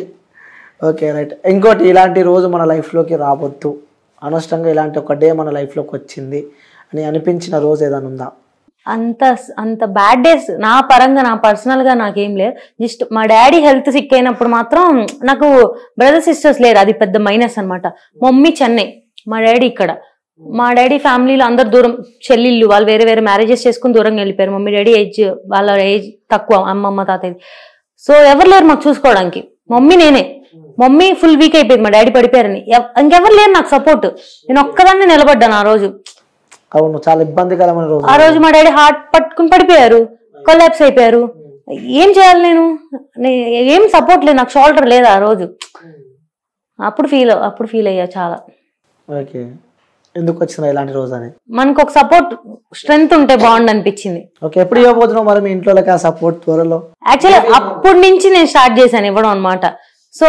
Okay right. ఇంకోటి, ఇలాంటి రోజు మన లైఫ్లోకి రావద్దు, అనవసరంగా ఇలాంటి ఒక డే మన లైఫ్లోకి వచ్చింది అని అనిపించిన రోజు ఏదైనా ఉందా? అంత బ్యాడ్ డేస్ నా పరంగా నా పర్సనల్ గా నాకేం లేదు. జస్ట్ మా డాడీ హెల్త్ సిక్ అయినప్పుడు మాత్రం నాకు బ్రదర్ సిస్టర్స్ లేరు, అది పెద్ద మైనస్ అనమాట. మమ్మీ చెన్నై, మా డాడీ ఇక్కడ. మా డాడీ ఫ్యామిలీలో అందరు దూరం, చెల్లిళ్ళు వాళ్ళు వేరే వేరే మ్యారేజెస్ చేసుకుని దూరంగా వెళ్ళిపోయారు. మమ్మీ డాడీ వాళ్ళ ఏజ్ తక్కువ, అమ్మమ్మ తాతయ్య. సో ఎవరు లేరు మాకు చూసుకోవడానికి, మమ్మీ నేనే. మమ్మీ ఫుల్ వీక్ అయిపోయింది, మా డాడీ పడిపోయారని. ఇంకెవరు లేరు నాకు సపోర్ట్, నేను ఒక్కదాన్ని నిలబడ్డాను ఆ రోజు. అవును, చాలా ఇబ్బందికరమైన రోజు. ఆ రోజు మా డాడీ హార్ట్ పట్టుకుని పడిపోయారు, కొలాప్స్ అయిపోయారు. ఏం చేయాలి నేను, ఏం సపోర్ట్ లేదు నాకు, షోల్డర్ లేదు ఆ రోజు. అప్పుడు ఫీల్ అయ్యా చాలా. ఓకే, ఎందుకు వచ్చిన ఇలాంటి రోజు అని? మనకు ఒక సపోర్ట్ స్ట్రెంగ్త్ ఉంటే బాగుండు అనిపించింది. ఓకే, ఎప్పుడు ఇవ్వబోతున్నావు మరి మీ ఇంట్లో ఆ సపోర్ట్? త్వరలో. యాక్చువల్లీ అప్పటి నుంచి నేను స్టార్ట్ చేశాను ఇవ్వడం అనమాట. సో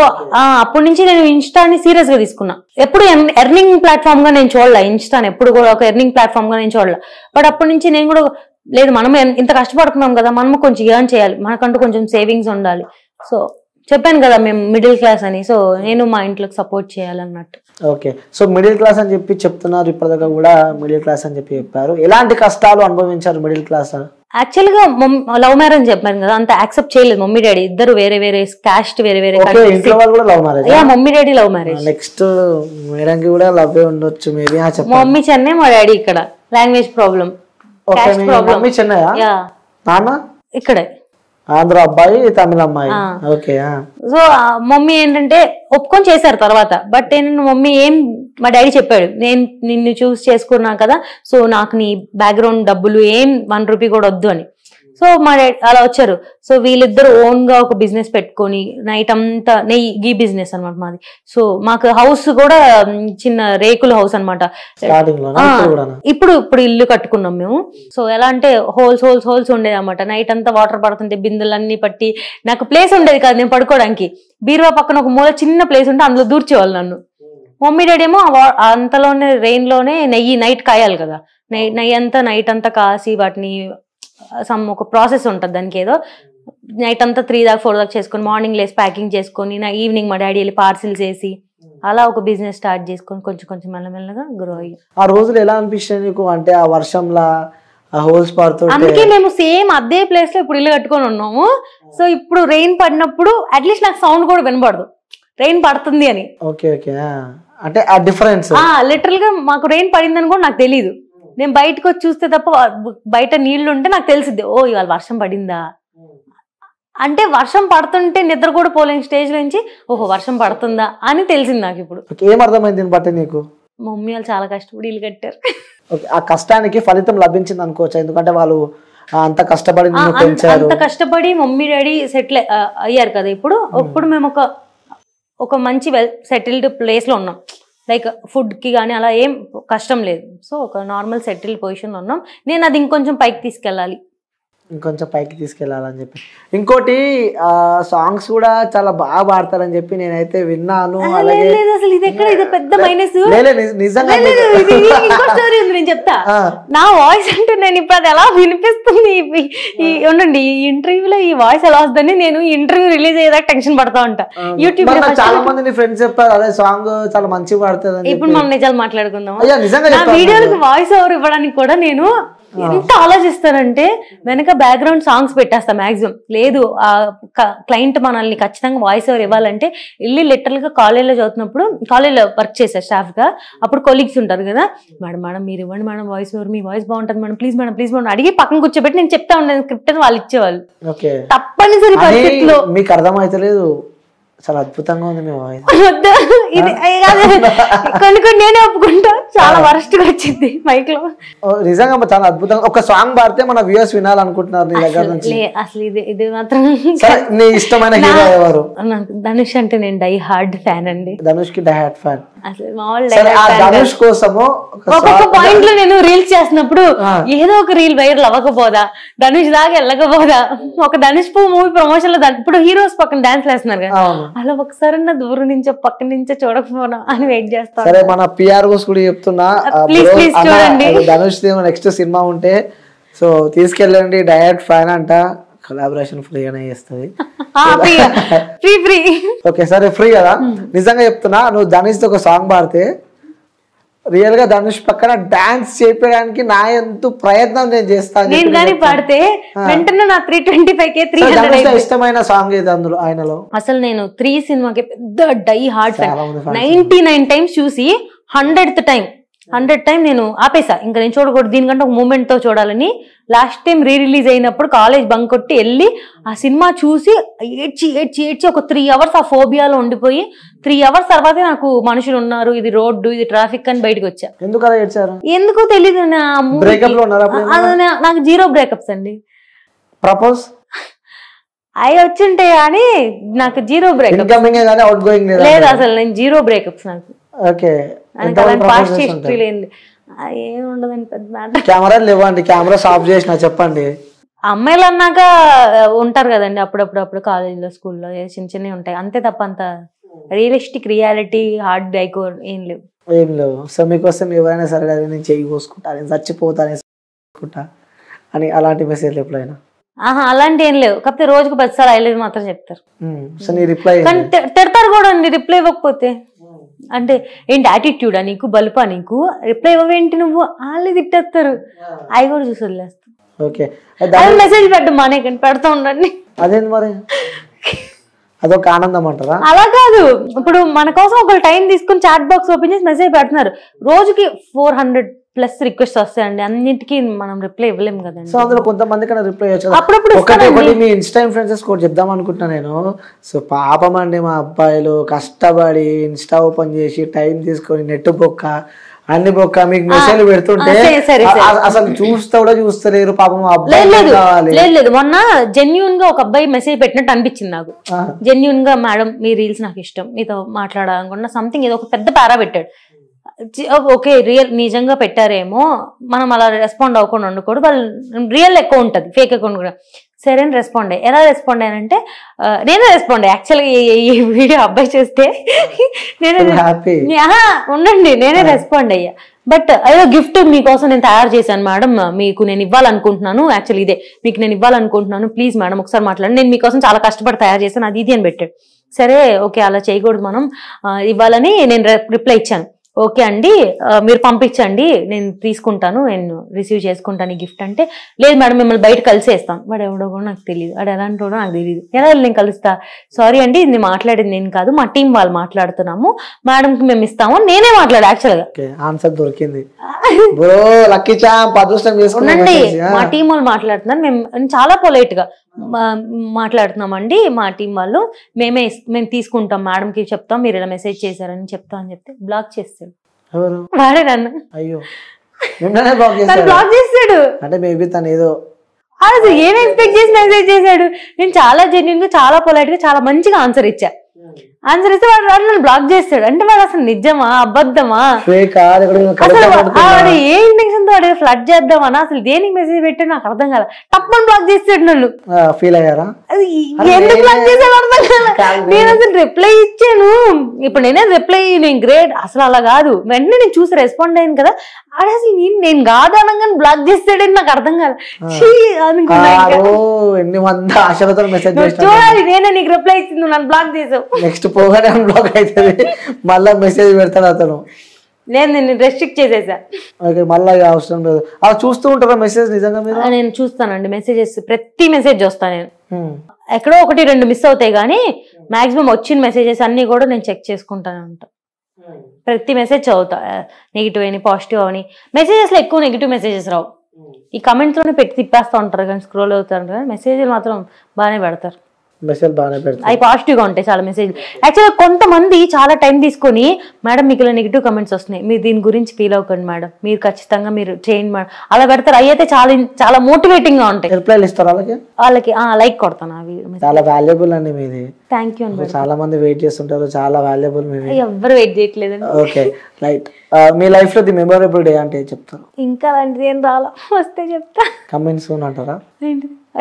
అప్పటి నుంచి నేను ఇన్స్టాని సీరియస్ గా తీసుకున్నా. ఎప్పుడు ఎర్నింగ్ ప్లాట్ఫామ్ గా నేను చూడలే ఇన్స్టాని, ఎప్పుడు కూడా ఒక ఎర్నింగ్ ప్లాట్ఫామ్ గా నేను చూడలే. బట్ అప్పటి నుంచి నేను కూడా లేదు మనం ఇంత కష్టపడుతున్నాం కదా, మనము కొంచెం ఎర్న్ చేయాలి, మనకంటూ కొంచెం సేవింగ్స్ ఉండాలి. సో చెప్పాను కదా మేము మిడిల్ క్లాస్ అని, సో నేను మా ఇంట్లోకి సపోర్ట్ చేయాలన్నట్టు. ఓకే, సో మిడిల్ క్లాస్ అని చెప్పి చెప్తున్నారు, ఇప్పటిదాకా కూడా మిడిల్ క్లాస్ అని చెప్పి చెప్పారు. ఎలాంటి కష్టాలు అనుభవించారు మిడిల్ క్లాస్? యాక్చువల్ గా లవ్ మ్యారేజ్ చెప్పాను కదా, అంత యాక్సెప్ట్ చేయలేదు మమ్మీ డాడీ, ఇద్దరు వేరే వేరే క్యాస్ట్, వేరే వేరే ఇంట్లో వాళ్ళు కూడా love marriage. Mummy daddy love marriage. Next మేడంకి కూడా లవ్ ఉండొచ్చు మేబీ. మా మమ్మీ చెన్నై, మా డాడీ ఇక్కడ. Language problem, caste problem. Mummy Chennai, నాన్న ఇక్కడే ఆంధ్ర అబ్బాయి, తమిళ అమ్మాయి. ఓకే. సో మమ్మీ ఏంటంటే ఒప్పుకొని చేశారు తర్వాత, బట్ ఏంటంటే మమ్మీ మా డాడీ చెప్పాడు, నేను నిన్ను చూస్ చేసుకున్నా కదా, సో నాకు నీ బ్యాక్గ్రౌండ్ డబ్బులు ఏం 1 రూపీ కూడా వద్దు అని. సో మా డాడీ అలా వచ్చారు. సో వీళ్ళిద్దరు ఓన్ గా ఒక బిజినెస్ పెట్టుకొని నైట్ అంతా నెయ్యి బిజినెస్ అనమాట మాది. సో మాకు హౌస్ కూడా చిన్న రేకుల హౌస్ అనమాట. ఇప్పుడు ఇల్లు కట్టుకున్నాం మేము. సో ఎలా అంటే హోల్స్ ఉండేది అనమాట. నైట్ అంతా వాటర్ పడుతుంటే బిందులన్నీ పట్టి, నాకు ప్లేస్ ఉండేది కాదు నేను పడుకోవడానికి. బీరువా పక్కన ఒక మూల చిన్న ప్లేస్ ఉంటే అందులో దూర్చేవాళ్ళు నన్ను. మమ్మీ డాడీ ఏమో అంతలోనే రెయిన్ లోనే నెయ్యి నైట్ కాయాలి కదా, నెయ్యి అంతా నైట్ అంతా కాసి వాటిని ఒక ప్రాసెస్ ఉంటుంది దానికి, ఏదో నైట్ అంతా 3 దాకా 4 దాకా చేసుకొని మార్నింగ్ లేసి ప్యాకింగ్ చేసుకొని ఈవినింగ్ మా డాడీ వెళ్ళి పార్సిల్స్ వేసి అలా ఒక బిజినెస్ స్టార్ట్ చేసుకొని కొంచెం మెల్లమెల్లగా గ్రో అయ్యి. ఆ రోజులు ఎలా అనిపిస్తుంది నీకు? అంటే ఆ వర్షంలా హోల్స్ పడుతుంటే. అందుకే మేము సేమ్ అదే ప్లేస్ లో ఇప్పుడు ఇల్లు కట్టుకొని ఉన్నాము. సో ఇప్పుడు రెయిన్ పడినప్పుడు అట్లీస్ట్ నాకు సౌండ్ కూడా వినపడదు రెయిన్ పడుతుంది అని. ఓకే ఓకే, అంటే ఆ డిఫరెన్స్ లిటరల్ గా మాకు రెయిన్ పడిందని కూడా నాకు తెలియదు. నేను బయటకు వచ్చి చూస్తే తప్ప బయట నీళ్లు ఉంటే నాకు తెలిసిద్ది, ఓ ఇవాళ వర్షం పడిందా అంటే. వర్షం పడుతుంటే నిద్ర కూడా పోలేని స్టేజ్ నుంచి ఓహో వర్షం పడుతుందా అని తెలిసింది నాకు ఇప్పుడు. ఏమర్థమైంది దీన్ని బట్టి నీకు? మమ్మీ వాళ్ళు చాలా కష్టపడి ఇల్లు కట్టారు. ఆ కష్టానికి ఫలితం లభించింది అనుకోవచ్చు, ఎందుకంటే వాళ్ళు అంత కష్టపడి అంత కష్టపడి మమ్మీ డాడీ సెటిల్ అయ్యారు కదా. ఇప్పుడు మేము ఒక మంచి సెటిల్డ్ ప్లేస్ లో ఉన్నాం. లైక్ ఫుడ్ కి కానీ అలా ఏం కష్టం లేదు. సో ఒక నార్మల్ సెటిల్డ్ పొజిషన్ ఉన్నాం. నేను అది ఇంకొంచెం పైకి తీసుకెళ్ళాలని చెప్పి. ఇంకోటి సాంగ్స్ కూడా చాలా బాగా పాడతారని చెప్పి నేనైతే విన్నాను. నిజంగా నేను చెప్తా నా వాయిస్ అంటే నేను ఇప్పుడు అది ఎలా వినిపిస్తుంది ఉండండి. ఈ ఇంటర్వ్యూలో ఈ వాయిస్ ఎలా వస్తుందని నేను ఇంటర్వ్యూ రిలీజ్ అయ్యేదాకా టెన్షన్ పడతా ఉంటా. యూట్యూబ్ చాలా మంది ఫ్రెండ్స్ చెప్పారు అదే సాంగ్ చాలా మంచిగా పాడుతుంది. ఇప్పుడు మనం నిజాలు మాట్లాడుకుందాం. నా వీడియోలకు వాయిస్ ఓవర్ ఇవ్వడానికి కూడా నేను ఎంత ఆలోచిస్తానంటే వెనక బ్యాక్గ్రౌండ్ సాంగ్స్ పెట్టేస్తా మాక్సిమం. లేదు ఆ క్లయింట్ మనల్ని ఖచ్చితంగా వాయిస్ ఓవర్ ఇవ్వాలంటే వెళ్ళి లిటరల్ గా కాలేజ్లో చదువుతున్నప్పుడు, కాలేజ్లో వర్క్ చేసా స్టాఫ్ గా, అప్పుడు కొలీగ్స్ ఉంటారు కదా, మేడం మీరు ఇవ్వండి మేడం వాయిస్ ఓవర్, మీ వాయిస్ బాగుంటుంది మేడం, ప్లీజ్ మేడం అడిగి పక్కన కూర్చోబెట్టి నేను చెప్తా ఉండేది స్క్రిప్ట్ అని వాళ్ళు ఇచ్చేవాళ్ళు. తప్పనిసరి పరిస్థితిలో. మీకు అర్థమైతలేదు, చాలా అద్భుతంగా ఉంది మీ వాయిస్. కొన్ని నేనే ఒప్పుకుంటా, చాలా వరస్ట్ గా వచ్చింది మైక్ లో. నిజంగా చాలా అద్భుతంగా. ఒక సాంగ్ పాడితే మన వ్యూయర్స్ వినాలనుకుంటున్నారు నీ దగ్గర నుంచి. అసలు ఇది మాత్రం. నీ ఇష్టమైన హీరో ఎవరు? ధనుష్ అంటే నేను డై హార్డ్ ఫ్యాన్ అండి. ధనుష్ కి డై హార్డ్ ఫ్యాన్. ధనుష్ కోసము ఒక్కొక్క పాయింట్ లో నేను రీల్స్ చేస్తున్నప్పుడు ఏదో ఒక రీల్ వైరల్ అవ్వకపోదా, ధనుష్ దాకా వెళ్ళకపోదా, ఒక ధనుష్ మూవీ ప్రమోషన్ లో ఇప్పుడు హీరోస్ పక్కన డాన్స్ వేస్తున్నారు కదా, అలా ఒకసారి నా దూరం నుంచో పక్క నుంచో చూడకపోనా అని వెయిట్ చేస్తాను. సరే మన పిఆర్ఓస్ కూడా చెప్తున్నా, ప్లీజ్ చూడండి ధనుష్ నెక్స్ట్ సినిమా ఉంటే సో తీసుకెళ్ళండి. డైరెక్ట్ ఫ్యాన్ అంట, కొలాబరేషన్ ఫ్రీగానే చేస్తుంది. ఫ్రీ ఓకే సరే ఫ్రీ కదా. నిజంగా చెప్తున్నా, నువ్వు ధనుష్ తో ఒక సాంగ్ పాడితే రియల్ గా ధనుష్ పక్కన డాన్స్ చేయడానికి నా ఎంత ప్రయత్నం నేను చేస్తాను. నేను కానీ పాడితే వెంటనే నా 325K 300 ఇష్టమైన సాంగ్ ఏది అందులో ఆయనలో? అసలు నేను 3 సినిమాకి పెద్ద డై హార్డ్ ఫ్యాన్. 99 టైమ్స్ చూసి 100th టైం నేను ఆపేసా, ఇంకా నేను చూడకూడదు, దీనికంటే ఒక మూమెంట్ తో చూడాలని. లాస్ట్ టైం రిలీజ్ అయినప్పుడు కాలేజ్ బంక్ కొట్టి వెళ్ళి ఆ సినిమా చూసి ఏడ్చి ఒక 3 hours ఆ ఫోబియాలో ఉండిపోయి 3 hours తర్వాత నాకు మనుషులు ఉన్నారు, ఇది రోడ్డు, ఇది ట్రాఫిక్ అని బయటకు వచ్చా. ఎందుకో తెలీదు. నాకు 0 బ్రేకప్స్ అండి. ప్రపోజ్ అవి వచ్చింటే కానీ నాకు 0 బ్రేకప్స్ లేదు అసలు. నేను 0 బ్రేకప్స్ నాకు. పాస్ట్ హిస్టరీ లేదు, ఏముండదండి పెద్ద. కెమెరా లేవండి, కెమెరా ఆఫ్ చేసిన చెప్పండి. అమ్మాయిలు అన్నాక ఉంటారు కదండి అప్పుడప్పుడు కాలేజీలో స్కూల్లో చిన్నవి ఉంటాయి అంతే తప్ప అంత రియలిస్టిక్ రియాలిటీ హార్డ్ డైకో ఏం లేవు. సో మీకోసం ఎవరైనా సరే నేను చెయ్యి కోసుకుంటా, నేను చచ్చిపోతానే అని అలాంటి మెసేజ్లు ఎప్పుడైనా? అలాంటి ఏం లేవు, కాకపోతే రోజుకు 10 సార్లు ఐ లవ్ మాత్రం చెప్తారు. సో నీ రిప్లై కానీ తిడతారు కూడా అండి రిప్లై ఇవ్వకపోతే. అంటే ఏంటి యాటిట్యూడా నీకు, బలుపా నీకు, రిప్లై ఇవ్వవేంటి నువ్వు, వాళ్ళు తిట్టేస్తారు. అవి కూడా చూసి వదిలేస్తాను. ఓకే, అది మెసేజ్ పెట్టడం మానే కానీ పెడతా ఉండండి. అదేంటి మరి, అదొక ఆనందం అంటారా? అలా కాదు, ఇప్పుడు మన కోసం ఒక టైం తీసుకుని చాట్ బాక్స్ ఓపెన్ చేసి మెసేజ్ పెడుతున్నారు. రోజుకి 400+ రిక్వెస్ట్ వస్తాయండి, అన్నిటికీ మనం రిప్లై ఇవ్వలేము కదండి. సో అందులో కొంతమంది కన్నా రిప్లై ఇవ్వచ్చు. అప్పుడప్పుడు ఒకటి మీ ఇన్స్టా ఇన్ఫ్లుయెన్సర్స్ కూడా చెప్దాం అనుకుంటున్నా నేను. సో పాపం అండి మా అబ్బాయిలు కష్టపడి ఇన్స్టా ఓపెన్ చేసి టైం తీసుకొని నెట్ బొక్క అన్ని బొక్క మీకు మెసేజ్ పెడుతుంటే అసలు చూస్తా కూడా చూస్తలేరు పాపం అబ్బాయి. లేదు మొన్న జెన్యూన్ గా ఒక అబ్బాయి మెసేజ్ పెట్టినట్టు అనిపించింది నాకు. జెన్యూన్ గా మేడం మీ రీల్స్ నాకు ఇష్టం, మీతో మాట్లాడాలనుకున్నా సంథింగ్ ఏదో ఒక పెద్ద పారా పెట్టాడు. ఓకే రియల్ నిజంగా పెట్టారేమో, మనం అలా రెస్పాండ్ అవ్వకుండా ఉండకూడదు. వాళ్ళు రియల్ అకౌంట్ ఉంటుంది, ఫేక్ అకౌంట్ కూడా. సరే అని రెస్పాండ్ అయ్యి, ఎలా రెస్పాండ్ అయ్యానంటే నేనే రెస్పాండ్ అయ్యి. యాక్చువల్గా ఈ వీడియో అబ్బాయి చేస్తే ఉండండి నేనే రెస్పాండ్ అయ్యా. బట్ అదో గిఫ్ట్ మీకోసం నేను తయారు చేశాను మేడం, మీకు నేను ఇవ్వాలనుకుంటున్నాను, యాక్చువల్లీ ఇదే మీకు నేను ఇవ్వాలనుకుంటున్నాను, ప్లీజ్ మేడం ఒకసారి మాట్లాడండి, నేను మీకోసం చాలా కష్టపడి తయారు చేశాను, అది ఇది అని పెట్టాడు. సరే ఓకే అలా చేయకూడదు మనం, ఇవ్వాలని నేను రిప్లై ఇచ్చాను. ఓకే అండి మీరు పంపించండి నేను తీసుకుంటాను, నేను రిసీవ్ చేసుకుంటాను ఈ గిఫ్ట్ అంటే, లేదు మేడం మిమ్మల్ని బయట కలిసేస్తాను. వాడు ఎవడో కూడా నాకు తెలియదు, వాడు ఎలాంటి వాడో నాకు తెలియదు. ఎలా నేను కలుస్తా, సారీ అండి ఇది మాట్లాడేది నేను కాదు, మా టీం వాళ్ళు మాట్లాడుతున్నాము, మేడంకి మేము ఇస్తాము, నేనే మాట్లాడా. యాక్చువల్గా ఆన్సర్ దొరికింది, మా టీం వాళ్ళు మాట్లాడుతున్నారు, మేము చాలా పొలైట్ గా మాట్లాడుతున్నామండి, మా టీం వాళ్ళు మేము తీసుకుంటాం, మేడంకి చెప్తాం మీరు ఇలా మెసేజ్ చేశారని చెప్తాం అని చెప్తే బ్లాక్ చేస్తాడు. వాడే నన్ను బ్లాక్ చేస్తాడు. అంటే మేబీ తను ఏదో అసలు ఏం ఎక్స్పెక్ట్ చేసి మెసేజ్ చేశాడు. నేను చాలా జెన్యూన్ గా చాలా పొలైట్ గా చాలా మంచిగా ఆన్సర్ ఇచ్చా. ఆన్సర్ ఇస్తే వాడు నన్ను బ్లాక్ చేస్తాడు. అంటే వాడు అసలు నిజమా అబద్ధమా, ఏ ఇంటెన్షన్ తో వాడు ఫ్లడ్ చేద్దామన్నా, అసలు దేనికి మెసేజ్ పెట్టాడు నాకు అర్థం కాదు. తప్పని బ్లాక్ చేస్తాడు నన్ను. ఫీల్ అయ్యారా? ఎందుకు బ్లాక్ చేశాడు అర్థం కాదు. నేను అసలు రిప్లై ఇచ్చాను, ఇప్పుడు నేనే రిప్లై నేను గ్రేట్ అసలు అలా కాదు, వెంటనే నేను చూసి రెస్పాండ్ అయ్యాను కదా, అది అసలు నేను కాదు అనగానే బ్లాక్ చేస్తాడని నాకు అర్థం కాదు. చూడాలి నేనే నీకు రిప్లై ఇచ్చింది నన్ను బ్లాక్ చేసావు, నెక్స్ట్ పోగానే బ్లాక్ అవుతుంది, మళ్ళా మెసేజ్ పెడతాడు అతను. నేను రెస్ట్రిక్ట్ చేసేసా. మళ్ళీ అవసరం లేదు. అలా చూస్తూ ఉంటారా మెసేజ్? నిజంగా మీరు? నేను చూస్తానండి మెసేజెస్, ప్రతి మెసేజ్ చూస్తాను నేను. ఎక్కడో 1-2 మిస్ అవుతాయి కానీ మాక్సిమం వచ్చిన మెసేజెస్ అన్ని కూడా నేను చెక్ చేసుకుంటానే ఉంటా. ప్రతి మెసేజ్ చదువుతా, నెగిటివ్ అని పాజిటివ్ అని. మెసేజెస్ లో ఎక్కువ నెగిటివ్ మెసేజెస్ రావు, ఈ కమెంట్స్ లోనే పెట్టి తిప్పేస్తా ఉంటారు కానీ స్క్రోల్ అవుతారు కానీ మెసేజ్లు మాత్రం బాగానే పెడతారు. అవి పాజిటివ్ గా ఉంటాయి చాలా మెసేజ్లు. యాక్చువల్గా కొంతమంది చాలా టైం తీసుకొని మేడం మీకు ఇలా నెగిటివ్ కమెంట్స్ వస్తున్నాయి, మీరు దీని గురించి ఫీల్ అవ్వకండి మేడం, మీరు ఖచ్చితంగా మీరు చేయండి మేడం అలా పెడతారు. అవి అయితే చాలా చాలా మోటివేటింగ్ గా ఉంటాయి. రిప్లైలు ఇస్తారు వాళ్ళకి లైక్ కొడతాను. అవి చాలా వాల్యుబుల్ అండి మీది. థ్యాంక్ యూ అండి. చాలా మంది వెయిట్ చేస్తుంటారు, చాలా వాల్యుబుల్. ఎవ్వరు వెయిట్ చేయట్లేదండి. Okay right. మీ లైఫ్ లో ది మెమొరబుల్ డే అంటే చెప్తారు? ఇంకా అలాంటిది ఏం రాలా, వస్తే చెప్తా. కమెంట్స్ అంటారా?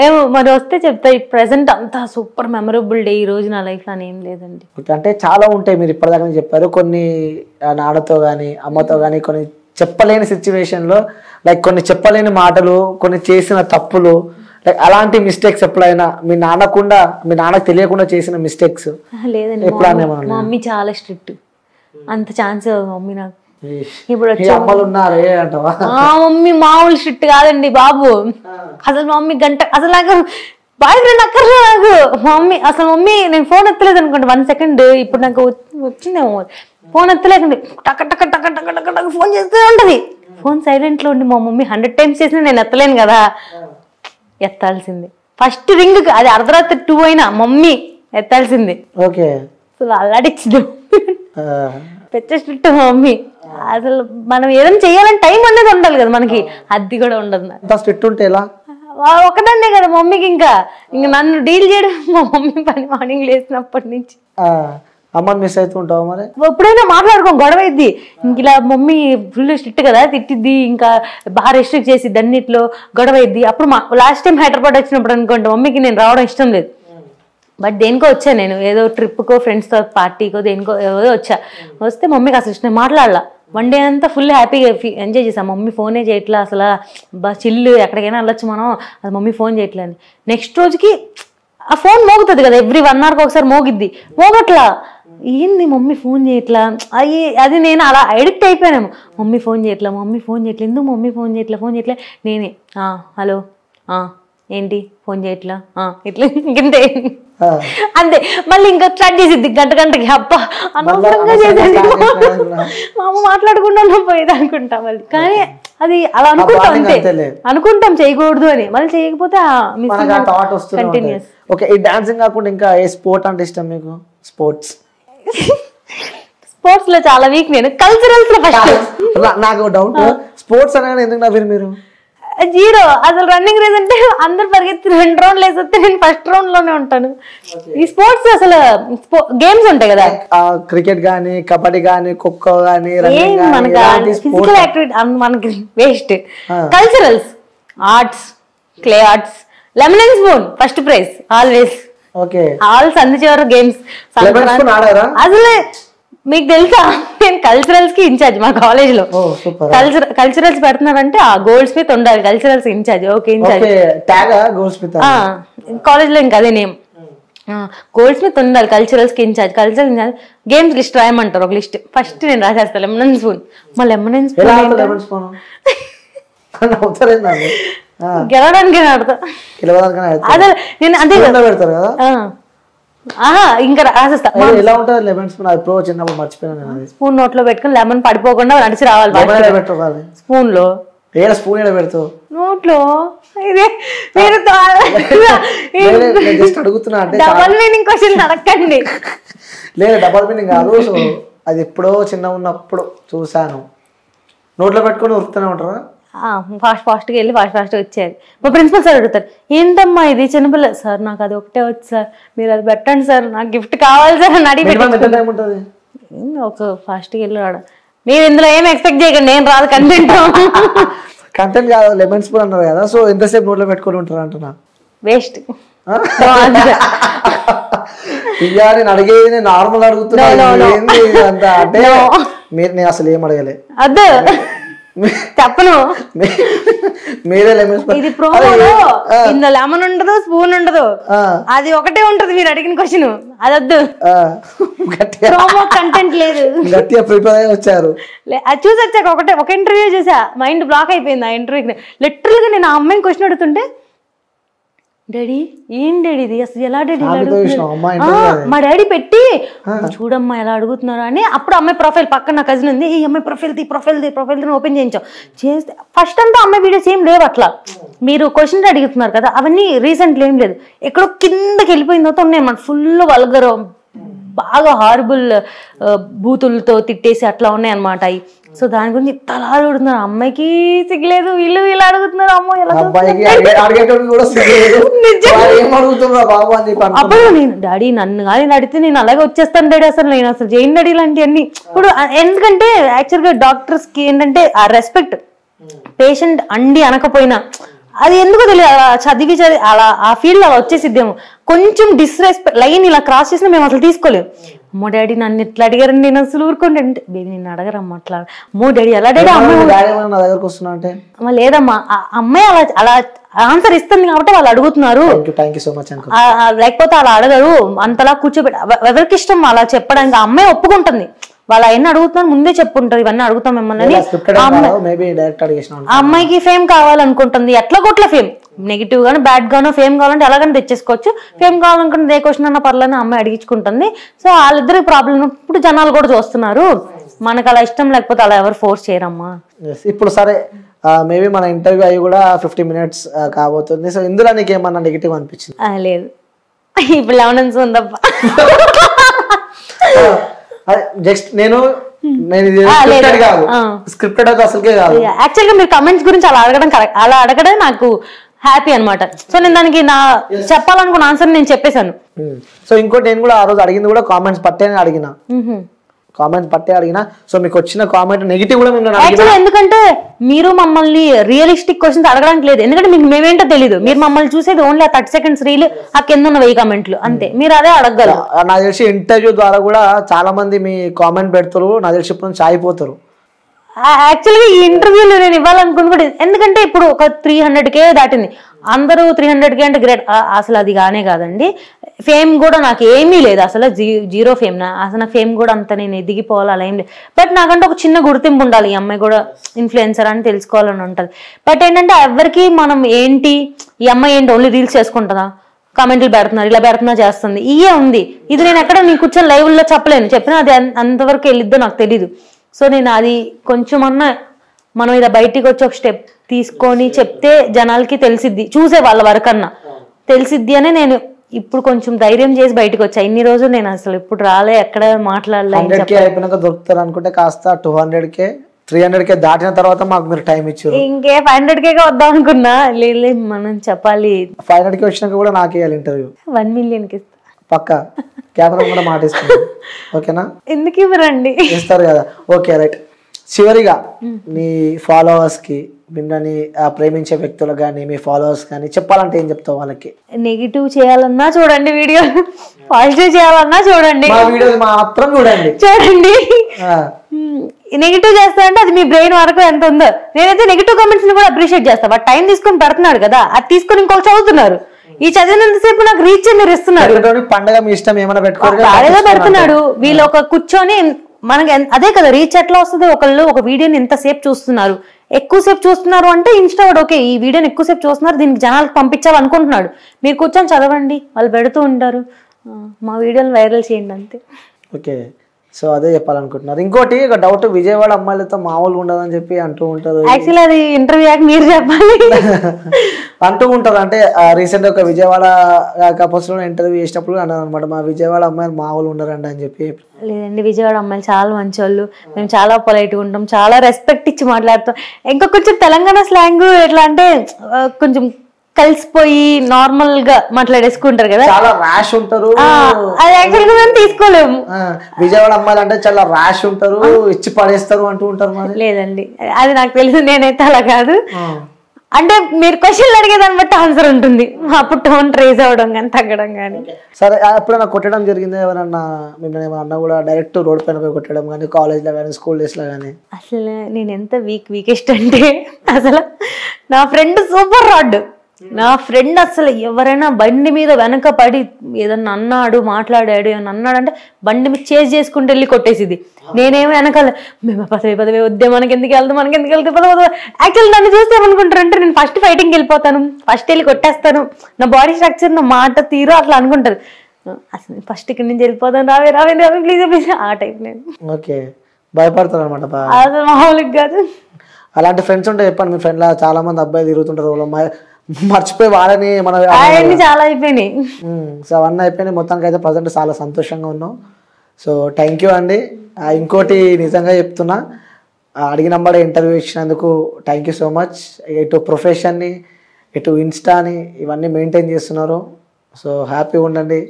ఏమో మరి వస్తే చెప్తా. ప్రెసెంట్ అంతా సూపర్ మెమరబుల్ డే ఈ రోజు నా లైఫ్ లో ఏం లేదండి. అంటే చాలా ఉంటాయి, మీరు ఇప్పటిదాకా చెప్పారు. కొన్ని నాన్నతో గానీ అమ్మతో గానీ కొన్ని చెప్పలేని సిచ్యువేషన్ లో, లైక్ కొన్ని చెప్పలేని మాటలు, కొన్ని చేసిన తప్పులు, లైక్ అలాంటి మిస్టేక్స్ ఎప్పుడైనా మీ నాన్నకు తెలియకుండా చేసిన మిస్టేక్స్? లేదండి, మా మమ్మీ చాలా స్ట్రిక్ట్, అంత ఛాన్స్ మమ్మీ నాకు. ఇప్పుడు మమ్మీ మామూలు స్ట్రిక్ట్ కాదండి బాబు. అసలు మమ్మీ అసలు నాకు బాయ్ ఫ్రెండ్ అక్కర్లే నాకు. మమ్మీ నేను ఫోన్ ఎత్తలేదు అనుకోండి 1 సెకండ్, ఇప్పుడు నాకు వచ్చిందేమో ఫోన్ ఎత్తలేకండి టక టక టక టక టక టక ఫోన్ చేస్తూ ఉంటది. ఫోన్ సైలెంట్ లో ఉండి మా మమ్మీ 100 టైమ్స్ చేసినా నేను ఎత్తలేను కదా, ఎత్తాల్సింది. ఫస్ట్ రింగ్ అది అర్ధరాత్రి 2 అయినా మమ్మీ ఎత్తాల్సింది. ఓకే, అసలు అల్లాడిచ్చింది పెద్ద స్ట్రిక్ట్ మమ్మీ. అసలు మనం ఏదైనా చెయ్యాలని టైం అనేది ఉండాలి కదా మనకి, అది కూడా ఉండదు. స్ట్రిక్ట్ ఉంటే ఎలా? ఒకదాన్నే కదా మమ్మీకి, ఇంకా నన్ను డీల్ చేయడం మా మమ్మీ పని. మార్నింగ్ లేచినప్పటి నుంచి అమ్మని మిస్ అవుతుంటావా మరి? ఎప్పుడైనా మాట్లాడుకోం, గొడవ అయింది. ఇంక ఇలా మమ్మీ ఫుల్ స్ట్రిక్ట్ కదా, తిట్టిద్ది, ఇంకా బాగా రెస్ట్రిక్ట్ చేసిద్ది, అన్నిట్లో గొడవ అయింది. అప్పుడు లాస్ట్ టైం హైదరాబాద్ వచ్చినప్పుడు అనుకోండి మమ్మీకి నేను రావడం ఇష్టం లేదు, బట్ దేనికో వచ్చా నేను, ఏదో ట్రిప్కో ఫ్రెండ్స్తో పార్టీకో దేనికో ఏదో వస్తే మమ్మీకి అసలు ఇష్టం మాట్లాడలా. వన్ డే అంతా ఫుల్ హ్యాపీగా ఎంజాయ్ చేసాం. మమ్మీ ఫోనే చేయట్లా అసలు, చిల్లు ఎక్కడికైనా వెళ్ళొచ్చు మనం, అది మమ్మీ ఫోన్ చేయట్లే అని. నెక్స్ట్ రోజుకి ఆ ఫోన్ మోగుతుంది కదా, ఎవ్రీ 1 hourకి ఒకసారి మోగిద్ది, మోగట్లా. ఏంది మమ్మీ ఫోన్ చేయట్లా, అది నేను అలా అడిక్ట్ అయిపోయాను. మమ్మీ ఫోన్ చేయట్లా, మమ్మీ ఫోన్ చేయట్లేదు, ఎందుకు మమ్మీ ఫోన్ చేయట్లే నేనే హలో ఏంటి ఫోన్ చేయట్లా ఇట్లా ఇంకంతే అంతే. మళ్ళీ ఇంకా స్టార్ట్ చేసిద్ది గంటకి, అబ్బా అనవసరంగా చేసేది మా అమ్మ మాట్లాడకుండా పోయేది అనుకుంటా మళ్ళీ. కానీ అది అలా అనుకుంటాం అంతే, అనుకుంటాం చేయకూడదు అని, మళ్ళీ చేయకపోతే కంటిన్యూస్. ఓకే, ఈ డాన్సింగ్ కాకుండా ఇంకా ఏ స్పోర్ట్ అంటే ఇష్టం మీకు? స్పోర్ట్స్ లో చాలా వీక్ నేను. కల్చరల్స్ లో ఫస్ట్ నాకు డౌట్, స్పోర్ట్స్ అనగానే ఎందుకు నవ్వారు మీరు? 0 అసలు. రన్నింగ్ రేస్ అంటే అందరు పరిగెత్తి 2 రౌండ్లు వేసొస్తే నేను ఫస్ట్ రౌండ్ లోనే ఉంటాను. ఈ స్పోర్ట్స్ అసలు గేమ్స్ ఉంటాయి కదా, క్రికెట్ గానీ, కబడ్డీ గానీ, ఖోఖో గానీ, ఫిజికల్ యాక్టివిటీ మనకి waste. Culturals, arts, clay arts, lemon and spoon first prize always. All సంధి చివరి గేమ్స్. అసలు మీకు తెలుసా, నేను కల్చరల్స్ కి ఇన్ఛార్జ్ మా కాలేజ్ లో. కల్చరల్స్ పెడుతున్నారంటే గోల్డ్ స్మిత్ ఉండాలి culturals incharge. Okay, incharge college లో ఇంకా అదే నేమ్, గోల్డ్ స్మిత్ ఉండాలి కల్చరల్స్ కి incharge. Cultural incharge games list రాయమంటారు, ఒక లిస్ట్ ఫస్ట్ నేను రాసేస్తాను లెమన్ అండ్ స్పూన్. మా లెమన్ అండ్ స్పూన్ గెలవడానికి ఆడతా, అదే నేను అంతే పెడతారు కదా. ఇంకా రాసేస్తా. ఎలా ఉంటుంది లెమన్ స్పూన్? అది ప్రో చిన్నప్పుడు మర్చిపోయాను. స్పూన్ నోట్లో పెట్టుకుని లెమన్ పడిపోకుండా నడిచి రావాలి స్పూన్ లో. స్పూన్ ఎలా పెడతావు? నోట్లో. ఇదే మీరు అడుగుతున్నా అంటే డబల్ మీనింగ్ క్వశ్చన్ అడగండి. లేదు, డబల్ మీనింగ్ కాదు. సో అది ఎప్పుడో చిన్న ఉన్నప్పుడు చూసాను. నోట్లో పెట్టుకుని ఉరుకుతూనే ఉంటారా? ఫాస్ట్గా వెళ్ళి ఫాస్ట్ వచ్చేది. మా ప్రిన్సిపల్ సార్ అడుగుతారు, ఏంటమ్మా ఇది చిన్నపిల్ల. సార్ నాకు అది ఒకటే వచ్చు సార్, మీరు అది పెట్టండి సార్, నాకు గిఫ్ట్ కావాలి సార్ అని అడిగి ఒక ఫాస్ట్గా వెళ్ళి రాడ. మీరు ఇందులో ఏం ఎక్స్పెక్ట్ చేయకండి, నేను రాదు కంటెంట్. కంటెంట్ కాదు, లెమన్ స్పూన్ అన్నారు కదా, సో ఎంతసేపు నోట్లో పెట్టుకొని ఉంటారు అంటున్నా. వేస్ట్. నేను అడిగేది నేను నార్మల్ అడుగుతున్నా అంటే మీరు, నేను అసలు ఏం అడగలే. అదే చెప్పను. మీరే లెమన్ స్పూన్. ఇది ప్రోమోలో ఇందులో లెమన్ ఉండదు, స్పూన్ ఉండదు, అది ఒకటే ఉంటది. మీరు అడిగిన క్వశ్చన్ అది వద్దు, ప్రోమో కంటెంట్ లేదు. గట్టిగా ప్రిపేర్ అయ్యి వచ్చారు. అది చూసి వచ్చాక ఒక ఇంటర్వ్యూ చేసా, మైండ్ బ్లాక్ అయిపోయింది ఆ ఇంటర్వ్యూకి. లిటరల్ గా నేను ఆ అమ్మాయిని క్వశ్చన్ అడుగుతుంటే, డాడీ ఏం డాడీ ఇది అసలు ఎలా డాడీ మా డాడీ పెట్టి చూడమ్మా ఎలా అడుగుతున్నారు అని. అప్పుడు అమ్మాయి ప్రొఫైల్ పక్కన నా కజిన్ ఉంది, ఈ అమ్మాయి ప్రొఫైల్ ఓపెన్ చేయించాం. చేస్తే ఫస్ట్ అంతా అమ్మాయి వీడియోస్ ఏం లేవు అట్లా. మీరు క్వశ్చన్ అడుగుతున్నారు కదా, అవన్నీ రీసెంట్లీ ఏం లేదు, ఎక్కడో కిందకి వెళ్ళిపోయిన తర్వాత ఉన్నాయి అన్నమాట. ఫుల్ వల్గర్, బాగా హారబుల్ బూతులతో తిట్టేసి అట్లా ఉన్నాయి అనమాట అవి. సో దాని గురించి తలా అడుగుతున్నారు. అమ్మాయికి సిగ్గులేదు, వీళ్ళు అడుగుతున్నారు. అమ్మ అప్పుడు నేను డాడీ నన్ను కానీ అడిగితే నేను అలాగే వచ్చేస్తాను డాడీ, అసలు నేను అసలు జైన్ డాడీ ఇలాంటివన్నీ. ఇప్పుడు ఎందుకంటే యాక్చువల్గా డాక్టర్స్ కి ఏంటంటే ఆ రెస్పెక్ట్, పేషెంట్ అండి అనకపోయినా అది ఎందుకో తెలియదు, అలా చదివి అలా ఆ ఫీల్డ్ అలా వచ్చేసిద్దేమో. కొంచెం డిస్రెస్పెక్ట్ లైన్ ఇలా క్రాస్ చేసినా మేము అసలు తీసుకోలేము. అమ్మో డాడీ నన్ను ఇట్లా అడిగారని నేను అసలు ఊరుకోండి అంటే, బేబీ నిన్ను అడగరమ్మా అట్లా. అమ్మో డాడీ ఎలా డాడీ దగ్గరకు వస్తున్నా అంటే, లేదమ్మా అమ్మాయి అలా ఆన్సర్ ఇస్తుంది కాబట్టి వాళ్ళు అడుగుతున్నారు, లేకపోతే అలా అడగరు. అంతలా కూర్చోబెట్టి ఎవరికి ఇష్టం అలా చెప్పడానికి. ఆ అమ్మాయి ఒప్పుకుంటుంది, వాళ్ళు అవన్నీ అడుగుతున్నారు ముందే చెప్పుంటారు, ఇవన్నీ అడుగుతాం మిమ్మల్ని. ఆ అమ్మాయికి ఫేమ్ కావాలనుకుంటుంది, ఎట్లా కొట్ల ఫేమ్, నెగిటివ్ గాను బ్యాడ్ గాను ఫేమ్ కావాలంటే ఎలాగని తెచ్చేసుకోవచ్చు. ఫేమ్ కావాలనుకుంటే ఏ క్వశ్చన్ అన్న పర్లేని అమ్మాయి అడిగించుకుంటుంది. సో వాళ్ళిద్దరికి ప్రాబ్లం ఇప్పుడు జనాలు కూడా చూస్తున్నారు. మనకు అలా ఇష్టం లేకపోతే అలా ఎవరు ఫోర్స్ చేయరమ్మా. ఇప్పుడు సరే, మేబీ మన ఇంటర్వ్యూ అయ్యి కూడా 50 minutes కాబోతుంది. సో ఇందులో నీకు ఏమన్నా నెగిటివ్ అనిపించింది? లేదు, ఇప్పుడు లెవెన్స్ ఉందబ్బా. జస్ట్ నేను స్క్రిప్టెడ్ అయితే అసలుకే కాదు. యాక్చువల్గా మీరు కమెంట్స్ గురించి అలా అడగడం నాకు హ్యాపీ అనమాట. సో నేను దానికి నా చెప్పాలనుకున్న ఆన్సర్ నేను చెప్పేశాను. సో ఇంకోటి, నేను కూడా ఆ రోజు అడిగింది కూడా కామెంట్స్ పట్టే అడిగినా. సో మీకు వచ్చిన కామెంట్ నెగిటివ్ కూడా ఎందుకంటే మీరు మమ్మల్ని రియలిస్టిక్ క్వశ్చన్స్ అడగడానికి లేదు, ఎందుకంటే మీకు మేమేంటో తెలియదు. మీరు మమ్మల్ని చూసేది ఓన్లీ 30 seconds రీల్, ఆ కింద ఉన్న 1000 కామెంట్లు అంతే. మీరు అదే అడగగలరు. నాకు తెలిసి ఇంటర్వ్యూ ద్వారా కూడా చాలా మంది మీ కామెంట్ పెడతారు, నాకు తెలిసి ఇప్పుడు నుంచి ఆగిపోతారు. యాక్చువల్గా ఈ ఇంటర్వ్యూలు నేను ఇవ్వాలనుకుని కూడా, ఎందుకంటే ఇప్పుడు ఒక 300K దాటింది, అందరూ 300K అంటే గ్రేట్. అసలు అది కానే కాదండి. ఫేమ్ కూడా నాకు ఏమీ లేదు, అసలు జీరో ఫేమ్. అసలు నాకు ఫేమ్ కూడా అంత నేను ఎదిగిపోవాలి అలా ఏం లేదు. బట్ నాకంటే ఒక చిన్న గుర్తింపు ఉండాలి, ఈ అమ్మాయి కూడా ఇన్ఫ్లుయెన్సర్ అని తెలుసుకోవాలని ఉంటుంది. బట్ ఏంటంటే ఎవరికి మనం ఏంటి, ఈ అమ్మాయి ఏంటి ఓన్లీ రీల్స్ చేసుకుంటుందా, కామెంట్లు పెడుతున్నారు, ఇలా పెడుతున్నా చేస్తుంది, ఇయే ఉంది. ఇది నేను ఎక్కడ నేను కూర్చొని లైవ్లో చెప్పలేను, చెప్పినా అది అంతవరకు వెళ్ళిద్దో నాకు తెలీదు. సో నేను అది కొంచెమన్నా మనం ఇలా బయటికి వచ్చి ఒక స్టెప్ తీసుకొని చెప్తే జనాలకి తెలిసిద్ది, చూసే వాళ్ళ వరకన్నా తెలిసిద్ది అని నేను ఇప్పుడు కొంచెం ధైర్యం చేసి బయటకు వచ్చా. ఇన్ని రోజులు నేను అసలు ఇప్పుడు రాలే, ఎక్కడ మాట్లాడలే. 100K అయిపోయినాక దొరుకుతారు అనుకుంటే కాస్త 200K 300K దాటిన తర్వాత మాకు మీరు టైం ఇచ్చారు. ఇంకే 500K వద్దాం అనుకున్నా, లేదు మనం చెప్పాలి. 500K వచ్చినాక కూడా నాకు ఇవ్వాలి ఇంటర్వ్యూ. 1 millionకి ఇస్తా పక్కా, కెమెరా కూడా మాట ఇస్తుంది. ఓకేనా? ఎందుకు ఇవ్వరండి? ఇస్తారు కదా. Okay right. చివరిగా నీ ఫాలోవర్స్ కి, మిమ్మల్ని ప్రేమించే వ్యక్తులకు కానీ మీ ఫాలోవర్స్ కానీ చెప్పాలంటే ఏం చెప్తావు వాళ్ళకి? నెగిటివ్ చేయాలన్నా చూడండి వీడియో, పాజిటివ్ చేయాలన్నా చూడండి, మా వీడియోస్ మాత్రం చూడండి. నెగిటివ్ చేస్తా అంటే అది మీ బ్రెయిన్ వరకు ఎంత ఉందో. నేనైతే నెగిటివ్ కామెంట్స్ ని కూడా అప్రిషియేట్ చేస్తా. బట్ టైం తీసుకొని పెడుతున్నాడు కదా, అది తీసుకొని ఇంకొక చదువుతున్నారు. ఈ చదివినంతసేపు నాకు రీచ్ మీరు ఇస్తున్నారు. పండగ మీ ఇష్టం ఏమైనా పెట్టుకోరు, పెడుతున్నాడు. వీళ్ళు ఒక కూర్చొని మనకి అదే కదా రీచ్ ఎట్లా వస్తుంది. ఒకళ్ళు ఒక వీడియోని ఎంతసేపు చూస్తున్నారు, ఎక్కువసేపు చూస్తున్నారు అంటే ఇన్స్టా వాడు ఓకే ఈ వీడియోని ఎక్కువసేపు చూస్తున్నారు, దీనికి జనాలకు పంపించాలనుకుంటున్నాడు. మీరు కూర్చొని చదవండి, వాళ్ళు పెడుతూ ఉంటారు, మా వీడియోని వైరల్ చేయండి అంతే. ఓకే, సో అదే చెప్పాలనుకుంటున్నారు. ఇంకోటి ఒక డౌట్, విజయవాడ అమ్మాయిలతో మామూలుగా ఉండదని చెప్పి అంటూ ఉంటారు. యాక్చువల్లీ అది ఇంటర్వ్యూ మీరు చెప్పాలి. అంటూ ఉంటారు. అంటే రీసెంట్ ఒక విజయవాడ కపుల్స్ లో ఇంటర్వ్యూ చేసినప్పుడు అన్నారు అనమాట, మా విజయవాడ అమ్మాయిలు మామూలు ఉండరండి అని చెప్పి. లేదండి, విజయవాడ అమ్మాయిలు చాలా మంచి వాళ్ళు, మేము చాలా పొలైట్గా ఉంటాం, చాలా రెస్పెక్ట్ ఇచ్చి మాట్లాడతాం. ఇంకా కొంచెం తెలంగాణ స్లాంగ్ ఎట్లా అంటే కొంచెం కలిసిపోయి నార్మల్ గా మాట్లాడేసుకుంటారు కదా, చాలా ర్యాష్ ఉంటారు. అది యాక్చువల్గా మేము తీసుకోలేము. విజయవాడ అమ్మాయిలు అంటే చాలా ర్యాష్ ఉంటారు, ఇచ్చి పడేస్తారు అంటూ ఉంటారు. మరి లేదండి, అది నాకు తెలుసు, నేనైతే అలా కాదు. అంటే మీరు క్వశ్చన్లు అడిగేదాన్ని బట్టి ఆన్సర్ ఉంటుంది, అప్పుడు టోన్ రేజ్ అవ్వడం కానీ తగ్గడం కానీ. సరే, ఎప్పుడైనా కొట్టడం జరిగింది ఎవరన్నా మిమ్మల్ని? ఏమన్నా కూడా డైరెక్ట్ రోడ్ పైన పోయి కొట్టడం కానీ, కాలేజ్లో కానీ స్కూల్ డేస్ లో కానీ? అసలు నేను ఎంత వీకెస్ట్ అంటే, అసలు నా ఫ్రెండ్ సూపర్ రాడ్. నా ఫ్రెండ్ అసలు ఎవరైనా బండి మీద వెనక పడి ఏదన్నా అన్నాడు, మాట్లాడాడు, ఏమన్నా అన్నాడంటే బండి మీద చేజ్ చేసుకుంటూ వెళ్ళి కొట్టేసిది. నేనేమో వెనకాల మేము పదవి వద్దే, మనకి ఎందుకు వెళ్తే పదవి. యాక్చువల్ నన్ను చూస్తే ఏమనుకుంటారంటే నేను ఫస్ట్ ఫైటింగ్కి వెళ్ళిపోతాను, ఫస్ట్ వెళ్ళి కొట్టేస్తాను, నా బాడీ స్ట్రక్చర్, నా మాట తీరు అట్లా అనుకుంటారు. అసలు ఫస్ట్ ఇక్కడి నుంచి వెళ్ళిపోతాను, రావే ప్లీజ్ ఆ టైప్. నేను ఓకే, భయపడతారు అనమాట. అసలు మామూలుగా కాదు. అలాంటి ఫ్రెండ్స్ ఉంటే చెప్పండి. మీ ఫ్రెండ్ లా చాలా మంది అబ్బాయిలు తిరుగుతుంటారు, మర్చిపోయి వాళ్ళని మన చాలా అయిపోయినాయి. సో అవన్నీ అయిపోయినాయి. మొత్తానికి అయితే ప్రజెంట్ చాలా సంతోషంగా ఉన్నాం. సో థ్యాంక్ యూ అండి. ఇంకోటి నిజంగా చెప్తున్నా, అడిగినప్పుడు ఇంటర్వ్యూ ఇచ్చినందుకు థ్యాంక్ యూ సో మచ్. ఇటు ప్రొఫెషన్ని, ఇటు ఇన్స్టాని ఇవన్నీ మెయింటైన్ చేస్తున్నారు. సో హ్యాపీగా ఉండండి,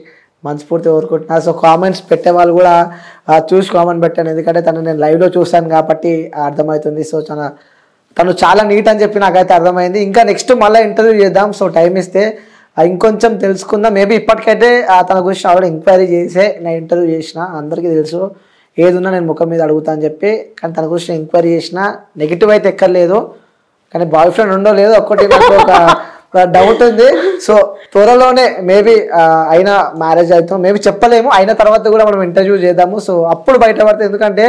మనస్ఫూర్తి కోరుకుంటున్నా. సో కామెంట్స్ పెట్టే వాళ్ళు కూడా చూసి కామెంట్ పెట్టాను, ఎందుకంటే తను నేను లైవ్లో చూసాను కాబట్టి అర్థమవుతుంది. సో తను చాలా నీట్ అని చెప్పి నాకైతే అర్థమైంది. ఇంకా నెక్స్ట్ మళ్ళీ ఇంటర్వ్యూ చేద్దాం. సో టైం ఇస్తే ఇంకొంచెం తెలుసుకుందాం. మేబీ ఇప్పటికైతే తన గురించి ఆల్రెడీ ఎంక్వైరీ చేసే నేను ఇంటర్వ్యూ చేసిన, అందరికీ తెలుసు ఏదున్నా నేను ముఖం మీద అడుగుతా అని చెప్పి. కానీ తన గురించి ఎంక్వైరీ చేసిన, నెగిటివ్ అయితే ఎక్కర్లేదు. కానీ బాయ్ ఫ్రెండ్ ఉండో లేదో ఒక్కటి నాకు ఒక డౌట్ ఉంది. సో త్వరలోనే మేబీ అయినా మ్యారేజ్ అవుతాం, మేబీ చెప్పలేము. అయిన తర్వాత కూడా మనం ఇంటర్వ్యూ చేద్దాము. సో అప్పుడు బయటపడితే, ఎందుకంటే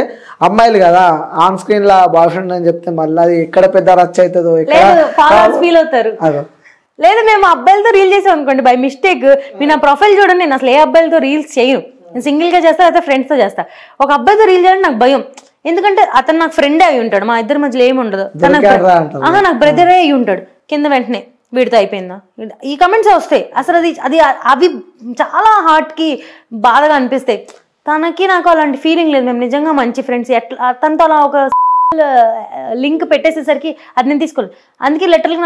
అమ్మాయిలు కదా on screen law boy friend అని చెప్తే మళ్ళీ అది ఎక్కడ పెద్ద రచ్చ అవుతుందో, ఫీల్ అవుతారు. లేదు, మేము అబ్బాయిలతో రీల్ చేసాం అనుకోండి బై మిస్టేక్, మీరు నా ప్రొఫైల్ చూడండి, నేను అసలు ఏ అబ్బాయిలతో రీల్స్ చేయను, నేను సింగిల్ గా చేస్తా అయితే ఫ్రెండ్స్ తో చేస్తా. ఒక అబ్బాయితో రీల్ చేయడం నాకు భయం, ఎందుకంటే అతను నాకు ఫ్రెండే అయి ఉంటాడు, మా ఇద్దరి మధ్యలో ఏమి ఉండదు. నాకు బ్రదరే అయి ఉంటాడు. కింద వెంటనే వీడితో అయిపోయిందా, ఈ కమెంట్స్ వస్తాయి. అసలు అవి చాలా హార్ట్ కి బాధగా అనిపిస్తాయి. తనకి నాకు అలాంటి ఫీలింగ్ లేదు, మేము నిజంగా మంచి ఫ్రెండ్స్. ఎట్లా తనతో అలా ఒక లింక్ పెట్టేసేసరికి అది నేను తీసుకోలేదు. అందుకే లిటరల్గా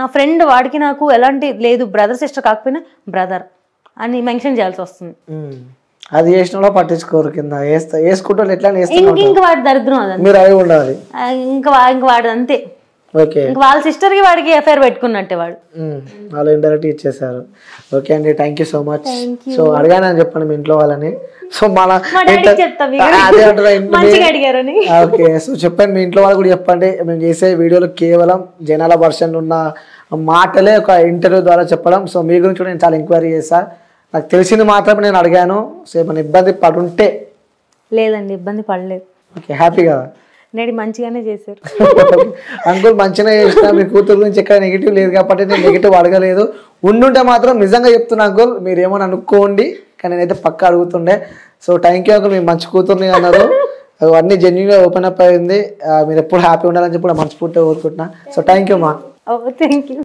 నా ఫ్రెండ్ వాడికి నాకు ఎలాంటి లేదు, బ్రదర్ సిస్టర్ కాకపోయినా బ్రదర్ అని మెన్షన్ చేయాల్సి వస్తుంది. అది చేసిన పట్టించుకోరు, కింద వేసుకుంటూ ఎట్లా ఇంక వాడి దరిద్రం అదంతా, మీరు అవి ఉండాలి. ఇంకా వాడు అంతే. ఓకే ఇంక వాళ్ళ సిస్టర్ కి వాడికి ఎఫ్ఐఆర్ పెట్టుకున్నట్టే వాడు. వాళ్ళు ఇండైరెక్ట్ ఇచ్చేసారు. ఓకే అండి, thank you so much. So అడిగానని చెప్పండి మీ ఇంట్లో వాళ్ళని. సో మన అదే అడిగారని. ఓకే, సో చెప్పండి మీ ఇంట్లో వాళ్ళు కూడా చెప్పండి. మేము చేసే వీడియోలు కేవలం జనాల వర్షన్ ఉన్న మాటలే ఒక ఇంటర్వ్యూ ద్వారా చెప్పడం. సో మీ గురించి కూడా నేను చాలా ఎంక్వైరీ చేశా, నాకు తెలిసింది మాత్రమే నేను అడిగాను. సో ఏమైనా ఇబ్బంది పడుంటే? లేదండి, ఇబ్బంది పడలేదు. ఓకే, హ్యాపీ కదా? నేడు మంచిగానే చేశారు. అంకుల్ మంచిగా చేసిన, మీ కూతురు గురించి ఎక్కడ నెగిటివ్ లేదు కాబట్టి నేను నెగిటివ్ అడగలేదు. ఉండుంటే మాత్రం నిజంగా చెప్తున్నా అంకుల్, మీరు ఏమని అనుకోండి, కానీ నేనైతే పక్క అడుగుతుండే. సో థ్యాంక్ యూ అంకుల్, మీరు మంచి కూతుర్ని అన్నారు. అన్నీ జెన్యున్గా ఓపెన్ అప్ అయింది. మీరు ఎప్పుడు హ్యాపీ ఉండాలని చెప్పి మనస్ఫూర్తిగా కోరుకుంటున్నా. సో థ్యాంక్ యూ మా. Thank you.